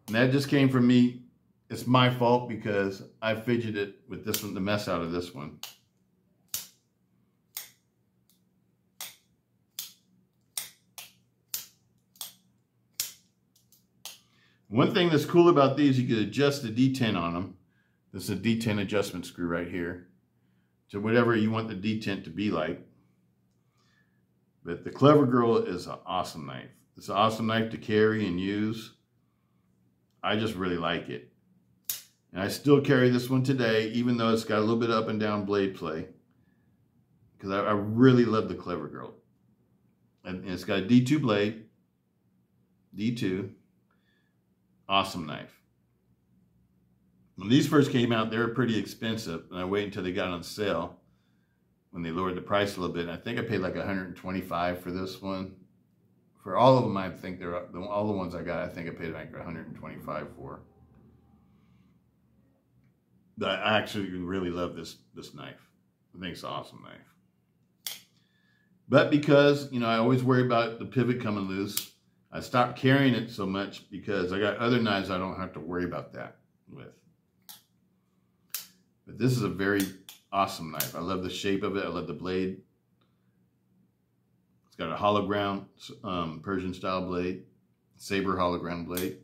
And that just came from me. It's my fault because I fidgeted with this one, the mess out of this one. One thing that's cool about these, you can adjust the detent on them. This is a detent adjustment screw right here to whatever you want the detent to be like. But the Clever Girl is an awesome knife. It's an awesome knife to carry and use. I just really like it. And I still carry this one today, even though it's got a little bit of up and down blade play. Because I really love the Clever Girl. And it's got a D2 blade. D2. Awesome knife. When these first came out, they were pretty expensive. And I waited until they got on sale when they lowered the price a little bit. And I think I paid like $125 for this one. For all of them, I think they're all the ones I got, I think I paid like $125 for. But I actually really love this knife. I think it's an awesome knife. But because, you know, I always worry about the pivot coming loose, I stopped carrying it so much because I got other knives I don't have to worry about that with. But this is a very awesome knife. I love the shape of it. I love the blade. It's got a hollow ground Persian style blade, saber hollow ground blade.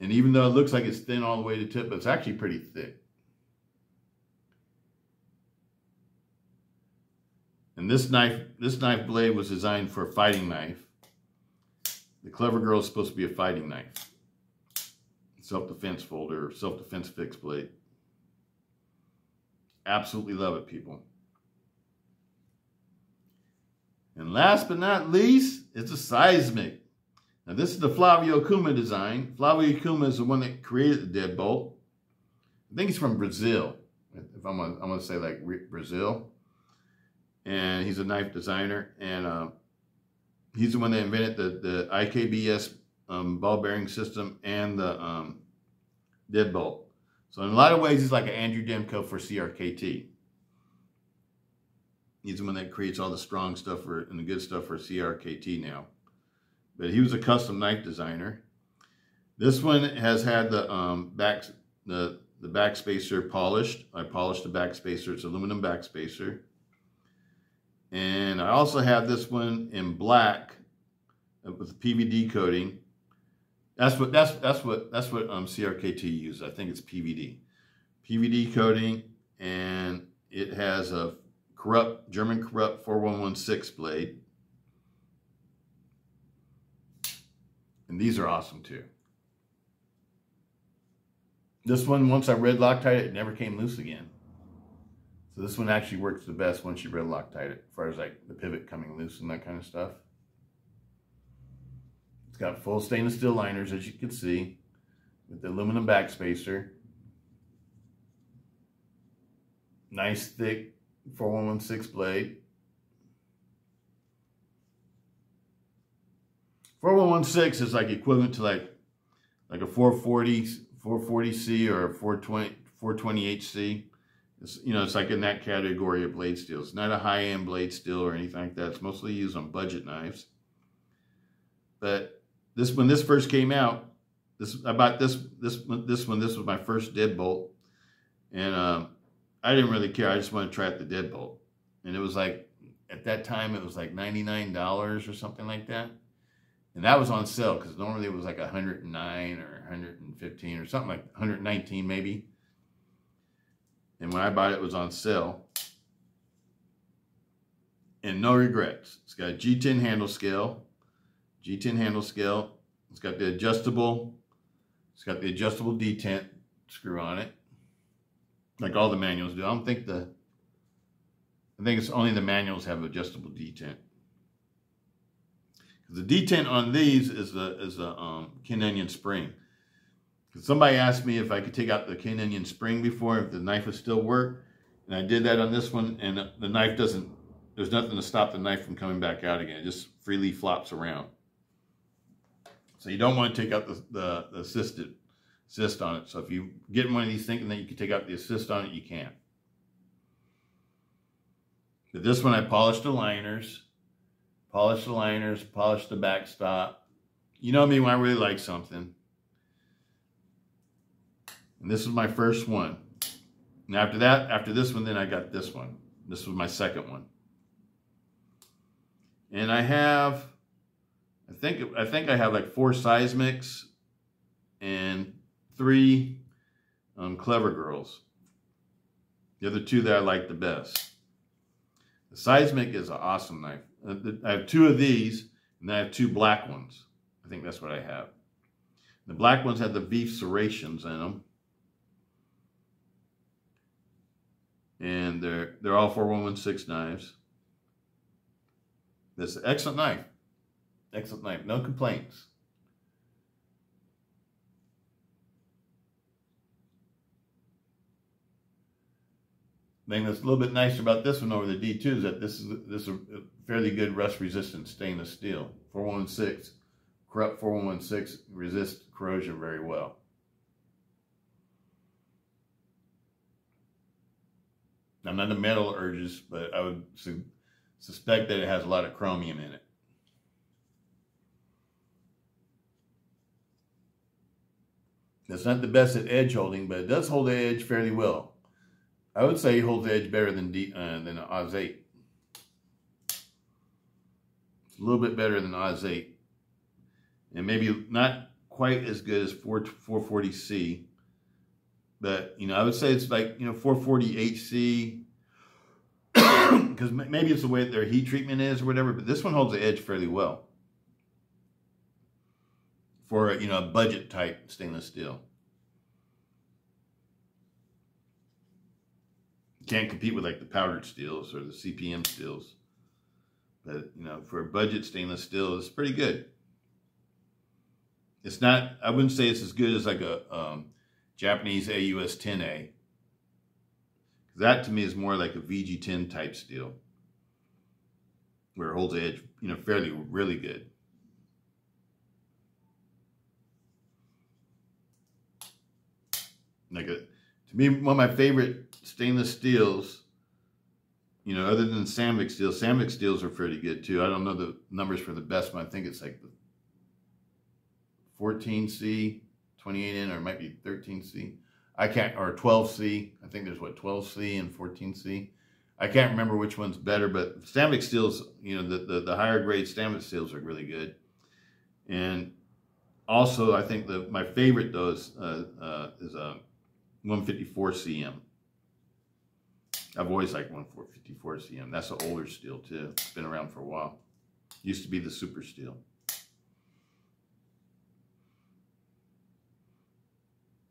And even though it looks like it's thin all the way to tip, it's actually pretty thick. And this knife blade was designed for a fighting knife. The Clever Girl is supposed to be a fighting knife. Self-defense folder, self-defense fixed blade. Absolutely love it, people. And last but not least, it's a seismic. Now this is the Flavio Kuma design. Flavio Kuma is the one that created the Deadbolt. I think he's from Brazil. If I'm gonna say like Brazil. And he's a knife designer. And he's the one that invented the IKBS ball bearing system and the Deadbolt. So in a lot of ways, he's like an Andrew Demko for CRKT. He's the one that creates all the strong stuff and the good stuff for CRKT now. But he was a custom knife designer. This one has had the back spacer polished. I polished the back spacer. It's aluminum back spacer. And I also have this one in black with PVD coating. That's what CRKT uses. I think it's PVD. PVD coating, and it has a German corrupt 4116 blade. And these are awesome too. This one, once I red Loctite it never came loose again. So this one actually works the best once you red Loctite it, as far as like the pivot coming loose and that kind of stuff. It's got full stainless steel liners, as you can see, with the aluminum back spacer. Nice thick 4116 blade. 4116 is like equivalent to like a 440C or a 420HC. It's, you know, it's like in that category of blade steel. It's not a high-end blade steel or anything like that. It's mostly used on budget knives. But when this first came out, this was my first Deadbolt, and I didn't really care. I just wanted to try out the Deadbolt, and it was like at that time it was like $99 or something like that. And that was on sale because normally it was like $109 or $115 or something like 119 maybe. And when I bought it, it was on sale. And no regrets. It's got a G10 handle scale. G10 handle scale. It's got the adjustable. It's got the adjustable detent screw on it, like all the manuals do. I think it's only the manuals have adjustable detent. The detent on these is a Ken Onion spring. Somebody asked me if I could take out the cane onion spring before, if the knife would still work. And I did that on this one, and the knife doesn't, there's nothing to stop the knife from coming back out again. It just freely flops around. So you don't want to take out the assist on it. So if you get one of these thinking that you can take out the assist on it, you can't. But this one I polished the liners, polished the backstop. You know me when I really like something. And this was my first one. And after that, after this one, then I got this one. This was my second one. And I have, I think I have like 4 seismics and 3 Clever Girls. The other 2 that I like the best. The seismic is an awesome knife. I have 2 of these, and then I have 2 black ones. I think that's what I have. The black ones have the beef serrations in them. And they're all 4116 knives. This is an excellent knife. Excellent knife. No complaints. The thing that's a little bit nicer about this one over the D2 is that this is a fairly good rust-resistant stainless steel. 4116, corrupt 4116 resists corrosion very well. I'm not into metal urges, but I would suspect that it has a lot of chromium in it. It's not the best at edge holding, but it does hold the edge fairly well. I would say it holds the edge better than an Oz 8. It's a little bit better than Oz 8. And maybe not quite as good as 440C. But, you know, I would say it's like, you know, 440HC. Because maybe it's the way that their heat treatment is or whatever. But this one holds the edge fairly well. For, you know, a budget type stainless steel. Can't compete with like the powdered steels or the CPM steels. But, you know, for a budget stainless steel, it's pretty good. It's not, I wouldn't say it's as good as like a Japanese AUS 10A. That to me is more like a VG10 type steel. Where it holds the edge, you know, really good. Like to me, one of my favorite stainless steels, you know, other than Samvik steels. Samvik steels are pretty good too. I don't know the numbers for the best one. I think it's like the 14C, 28N, or it might be 13C. I can't, or 12C. I think there's what, 12C and 14C. I can't remember which one's better, but Samvik steels, you know, the higher grade Samvik steels are really good. And also, I think my favorite though is a 154 CM. I've always liked 154 CM. That's an older steel too. It's been around for a while. Used to be the super steel.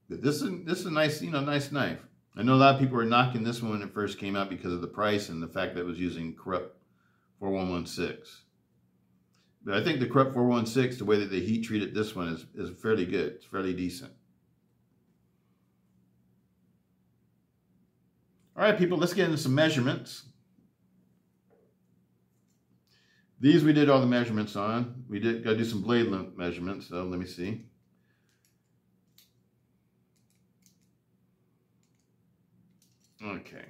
But this is a nice, you know, nice knife. I know a lot of people were knocking this one when it first came out because of the price and the fact that it was using corrupt 4116. But I think the corrupt 416, the way that they heat treated this one is fairly good. It's fairly decent. All right, people, let's get into some measurements. These we did all the measurements on. We got to do some blade length measurements, so let me see. Okay,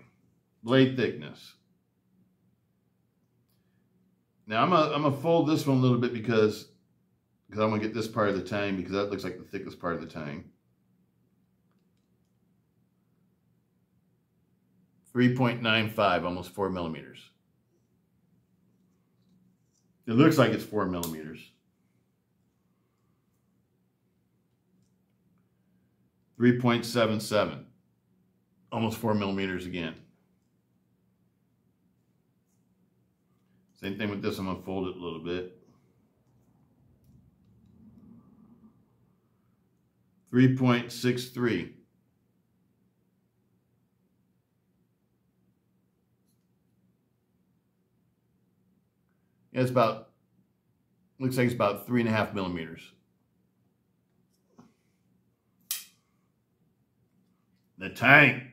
blade thickness. Now I'm gonna fold this one a little bit because I'm gonna get this part of the tang, because that looks like the thickest part of the tang. 3.95, almost 4 millimeters. It looks like it's 4 millimeters. 3.77, almost 4 millimeters again. Same thing with this, I'm gonna fold it a little bit. 3.63. Yeah, it's about, looks like it's about 3.5 millimeters. The tank.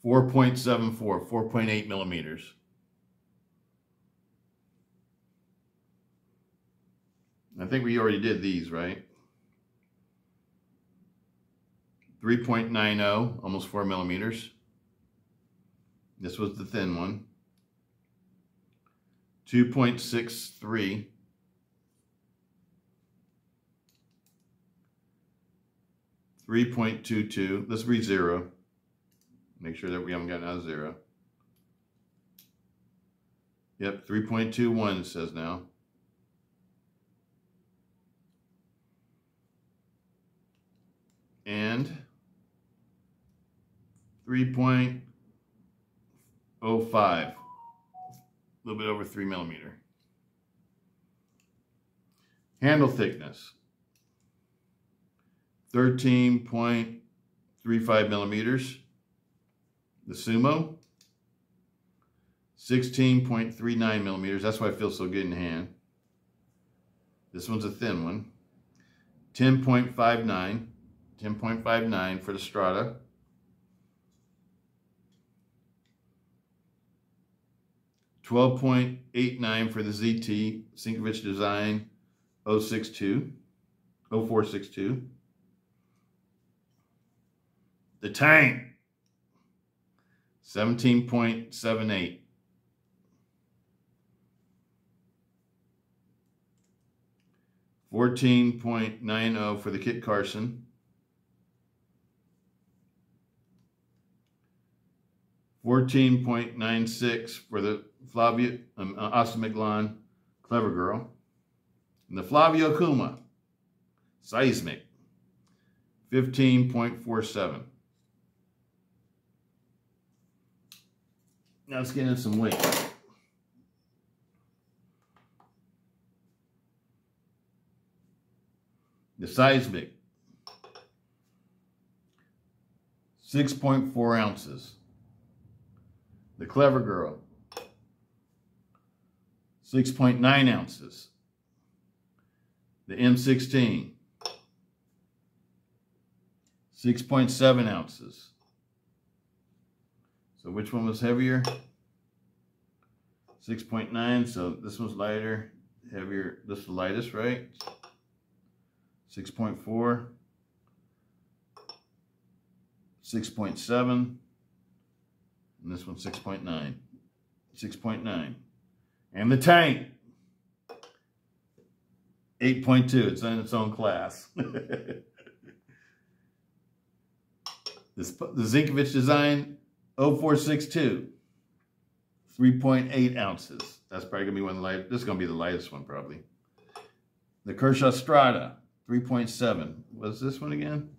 4.74, 4.8 millimeters. I think we already did these, right? 3.90, almost 4 millimeters. This was the thin one. 2.63. 3.22. Let's read 0. Make sure that we haven't gotten out of 0. Yep, 3.21 it says now. And 3.05. A little bit over 3 millimeter. Handle thickness. 13.35 millimeters. The Sumo, 16.39 millimeters. That's why it feels so good in the hand. This one's a thin one. 10.59 for the Strata. 12.89 for the ZT Sinkovich Design 0462. The Tank. 17.78. $14.90 for the Kit Carson. 14.96 for the Flavio Osmiglan Clever Girl. And the Flavio Kuma Seismic. 15.47. Now let's get in some weight. The Seismic, 6.4 ounces. The Clever Girl, 6.9 ounces. The M16, 6.7 ounces. So which one was heavier? 6.9, so this one's lighter, heavier. This is the lightest, right? 6.4, 6.7, and this one's 6.9. 6.9. And the Tank, 8.2. It's in its own class. The Sinkovich Design 0462, 3.8 ounces. That's probably gonna be one of the lightest. This is gonna be the lightest one probably. The Kershaw Strata, 3.7. What's this one again?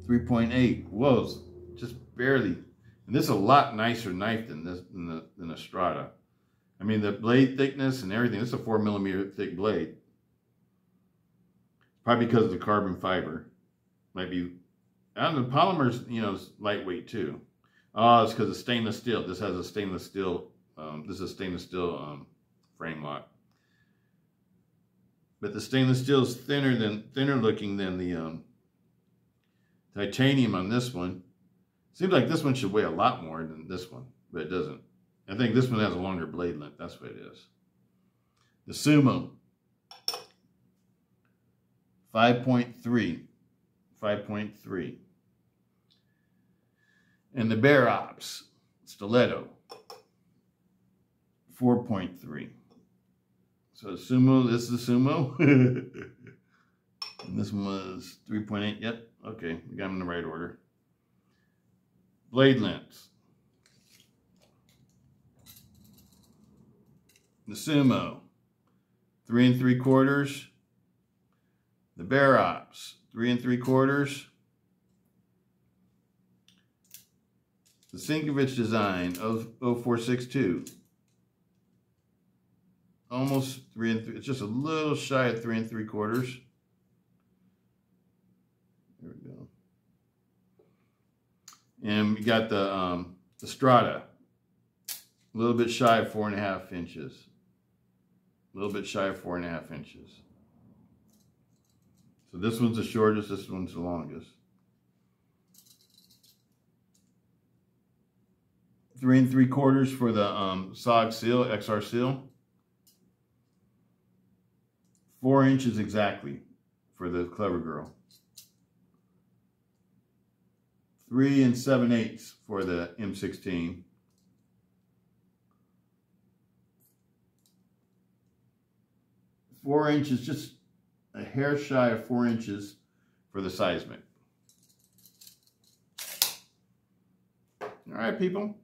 3.8. Whoa, just barely. And this is a lot nicer knife than this than the Strata. I mean, the blade thickness and everything. This is a 4 millimeter thick blade. Probably because of the carbon fiber. Might be. And the polymers, you know, is lightweight too. Oh, it's because of stainless steel. This has a stainless steel. This is a stainless steel frame lock. But the stainless steel is thinner looking than the titanium on this one. Seems like this one should weigh a lot more than this one, but it doesn't. I think this one has a longer blade length. That's what it is. The Sumo, 5.3. 5.3. And the Bear Ops Stiletto, 4.3. So Sumo, this is the Sumo. And this one was 3.8. Yep. Okay, we got them in the right order. Blade lengths. The Sumo, 3 3/4. The Bear Ops, 3 3/4. The Sinkovich Design of 0462. Almost 3 3. It's just a little shy of 3 3/4. There we go. And we got the Strata, a little bit shy of 4.5 inches. A little bit shy of 4.5 inches. So this one's the shortest, this one's the longest. 3 3/4 for the SOG seal, XR seal. 4 inches exactly for the Clever Girl. 3 7/8 for the M16. 4 inches, just a hair shy of 4 inches for the seismic. All right, people.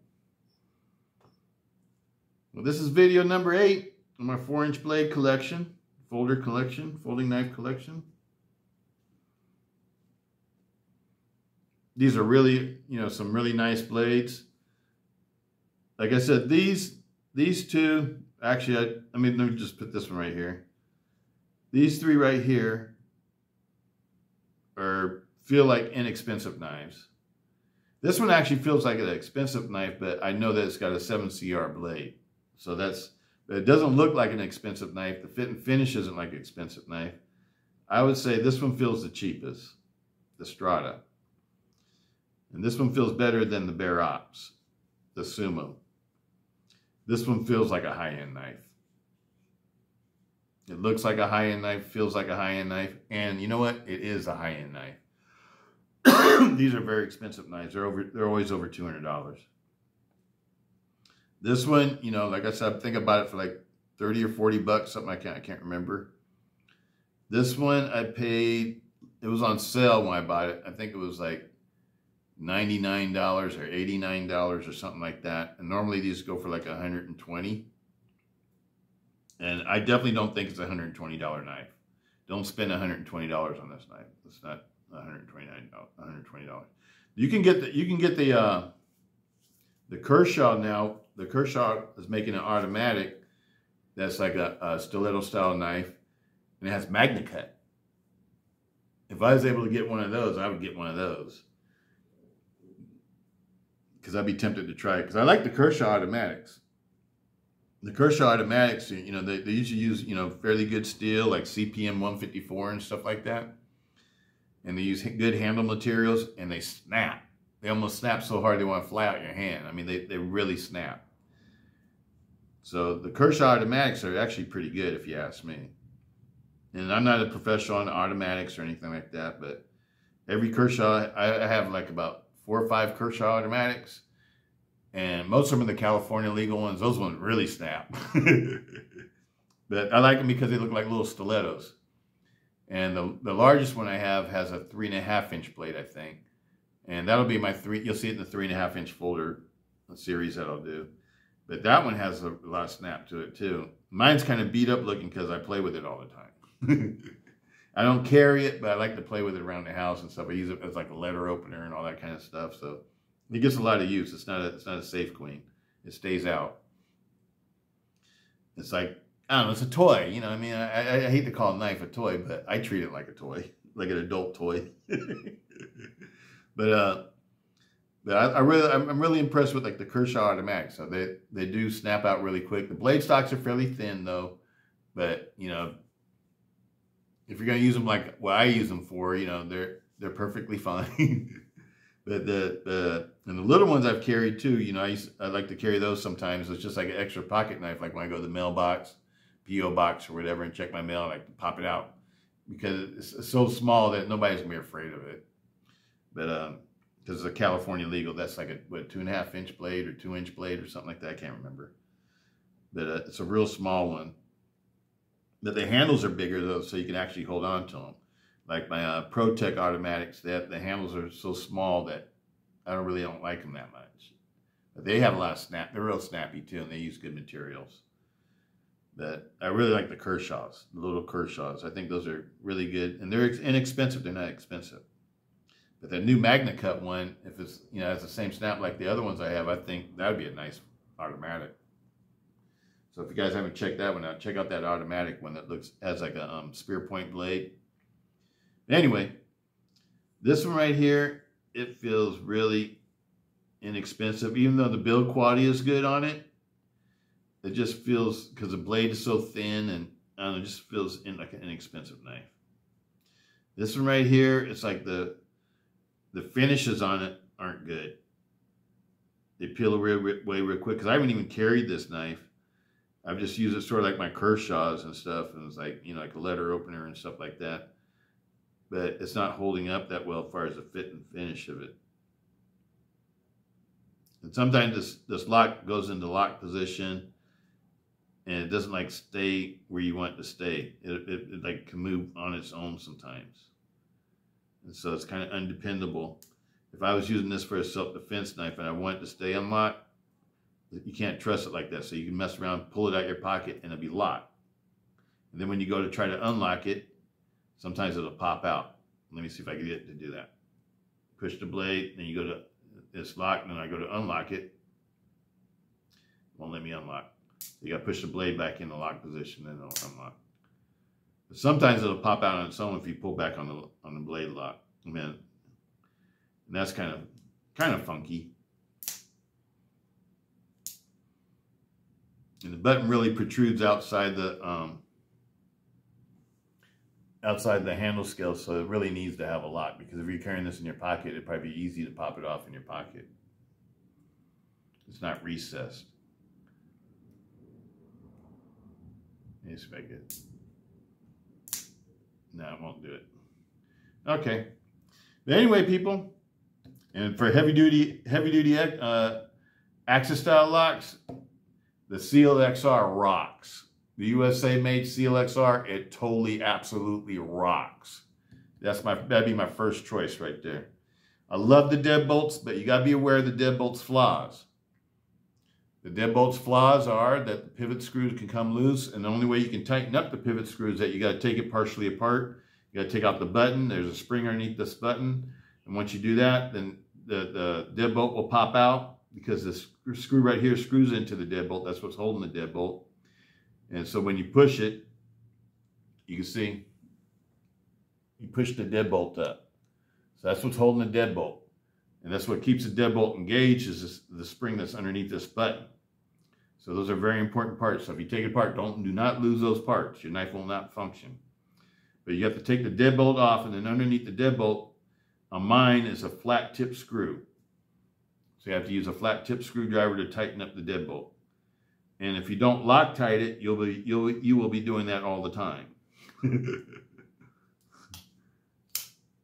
Well, this is video number 8 of my 4-inch blade collection, folder collection, folding knife collection. These are really, you know, some really nice blades. Like I said, these two, actually, I mean, let me just put this one right here. These 3 right here feel like inexpensive knives. This one actually feels like an expensive knife, but I know that it's got a 7CR blade. So it doesn't look like an expensive knife. The fit and finish isn't like an expensive knife. I would say this one feels the cheapest, the Strata. And this one feels better than the Bear Ops, the Sumo. This one feels like a high-end knife. It looks like a high-end knife, feels like a high-end knife, and you know what? It is a high-end knife. These are very expensive knives. They're always over $200. This one, you know, like I said, I'm thinking about it for like 30 or 40 bucks, something like that. I can't remember. This one I paid, it was on sale when I bought it. I think it was like $99 or $89 or something like that. And normally these go for like $120. And I definitely don't think it's a $120 knife. Don't spend $120 on this knife. It's not $120. You can get the Kershaw now. The Kershaw is making an automatic that's like a stiletto style knife, and it has Magna Cut. If I was able to get one of those, I would get one of those, because I'd be tempted to try it, because I like the Kershaw automatics. The Kershaw automatics, you know, they usually use, you know, fairly good steel, like CPM 154 and stuff like that. And they use good handle materials, and they snap. They almost snap so hard they want to fly out your hand. I mean, they really snap. So the Kershaw automatics are actually pretty good, if you ask me. And I'm not a professional on automatics or anything like that, but every Kershaw, I have like about 4 or 5 Kershaw automatics. And most of them are the California legal ones. Those ones really snap. But I like them because they look like little stilettos. And the largest one I have has a 3.5-inch blade, I think. And that'll be my you'll see it in the 3.5-inch folder series that I'll do. But that one has a lot of snap to it too. Mine's kind of beat up looking because I play with it all the time. I don't carry it, but I like to play with it around the house and stuff. I use it as like a letter opener and all that kind of stuff. So it gets a lot of use. It's not a safe queen. It stays out. It's like, I don't know, it's a toy. You know, I mean, I hate to call a knife a toy, but I treat it like a toy, like an adult toy. But I'm really impressed with like the Kershaw automatics. So they do snap out really quick. The blade stocks are fairly thin though, but you know, if you're gonna use them like what I use them for, you know, they're perfectly fine. But the little ones I've carried too, you know, I like to carry those sometimes. It's just like an extra pocket knife, like when I go to the mailbox, PO box or whatever, and check my mail, I like to pop it out because it's so small that nobody's gonna be afraid of it. But because it's a California legal, that's like a 2.5-inch blade or 2-inch blade or something like that. I can't remember. But it's a real small one. But the handles are bigger though, so you can actually hold on to them. Like my ProTech automatics, the handles are so small that I really don't like them that much. But they have a lot of snap. They're real snappy too, and they use good materials. But I really like the Kershaws, the little Kershaws. I think those are really good, and they're inexpensive. They're not expensive. But the new Magna Cut one, if it's, you know, has the same snap like the other ones I have, I think that would be a nice automatic. So if you guys haven't checked that one out, check out that automatic one that has like a spear point blade. Anyway, this one right here, it feels really inexpensive. Even though the build quality is good on it, it just feels, because the blade is so thin, and I don't know, it just feels like an inexpensive knife. This one right here, it's like the finishes on it aren't good. They peel away real quick, because I haven't even carried this knife. I've just used it sort of like my Kershaws and stuff, and it's like, you know, like a letter opener and stuff like that. But it's not holding up that well as far as the fit and finish of it. And sometimes this lock goes into lock position and it doesn't like stay where you want it to stay. It like can move on its own sometimes. And so it's kind of undependable. If I was using this for a self-defense knife and I want it to stay unlocked, you can't trust it like that. So you can mess around, pull it out of your pocket, and it'll be locked. And then when you go to try to unlock it, sometimes it'll pop out. Let me see if I can get it to do that. Push the blade, then you go to, it's locked, and then I go to unlock it. It won't let me unlock. You got to push the blade back in the lock position, then it'll unlock. But sometimes it'll pop out on its own if you pull back on the blade lock. And that's kind of funky. And the button really protrudes outside the handle scale, so it really needs to have a lock, because if you're carrying this in your pocket, it'd probably be easy to pop it off in your pocket. It's not recessed. Let me see if I get it. No, it won't do it. Okay. But anyway, people, and for heavy duty access style locks, the CLXR rocks. The USA made CLXR, it totally, absolutely rocks. That'd be my first choice right there. I love the deadbolts, but you gotta be aware of the deadbolt's flaws. The deadbolt's flaws are that the pivot screws can come loose, and the only way you can tighten up the pivot screw is that you gotta take it partially apart. You gotta take out the button. There's a spring underneath this button. And once you do that, then the deadbolt will pop out, because this screw right here screws into the deadbolt. That's what's holding the deadbolt. And so when you push it, you can see, you push the deadbolt up. So that's what's holding the deadbolt. And that's what keeps the deadbolt engaged, is the spring that's underneath this button. So those are very important parts. So if you take it apart, do not lose those parts. Your knife will not function. But you have to take the deadbolt off, and then underneath the deadbolt, on mine, is a flat tip screw. So you have to use a flat tip screwdriver to tighten up the deadbolt. And if you don't Loctite it, you will be doing that all the time.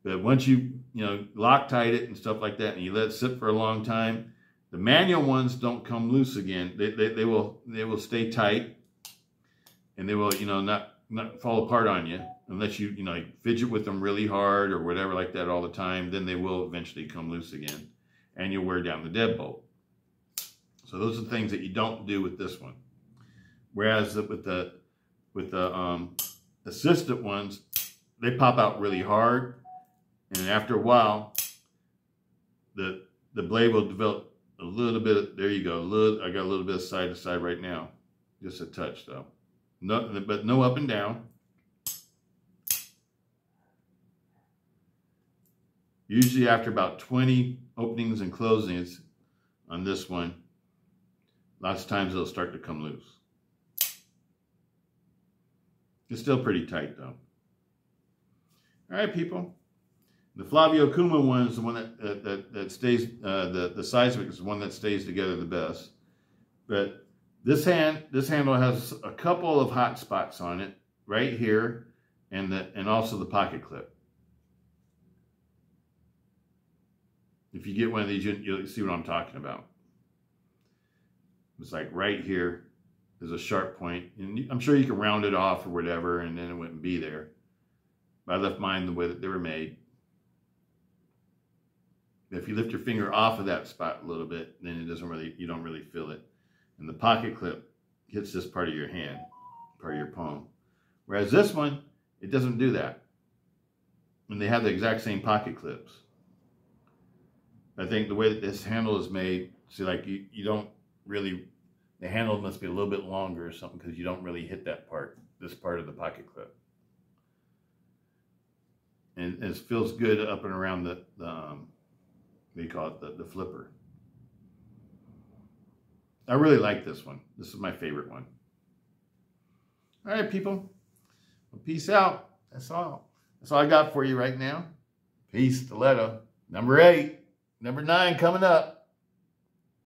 But once you Loctite it and stuff like that, and you let it sit for a long time, the manual ones don't come loose again. They will stay tight, and they will not fall apart on you unless you fidget with them really hard or whatever like that all the time. Then they will eventually come loose again, and you'll wear down the deadbolt. So those are things that you don't do with this one. Whereas with the assistant ones, they pop out really hard, and after a while, the blade will develop a little bit. There you go. I got a little bit of side to side right now, just a touch though. But no up and down. Usually after about 20 openings and closings on this one, lots of times it'll start to come loose. It's still pretty tight though. All right, people. The Flavio Kuma one is the one that stays, the seismic is the one that stays together the best. But this handle has a couple of hot spots on it, right here, and also the pocket clip. If you get one of these, you'll see what I'm talking about. It's like right here is a sharp point, and I'm sure you can round it off or whatever, and then it wouldn't be there. But I left mine the way that they were made. If you lift your finger off of that spot a little bit, then you don't really feel it. And the pocket clip hits this part of your hand, part of your palm. Whereas this one, it doesn't do that. And they have the exact same pocket clips. I think the way that this handle is made, see, like you don't really, the handle must be a little bit longer or something, because you don't really hit that part, this part of the pocket clip. And it feels good up and around the what do you call it, the flipper. I really like this one. This is my favorite one. All right, people. Well, peace out. That's all. That's all I got for you right now. Peace, Stiletto. Number 8. Number 9 coming up.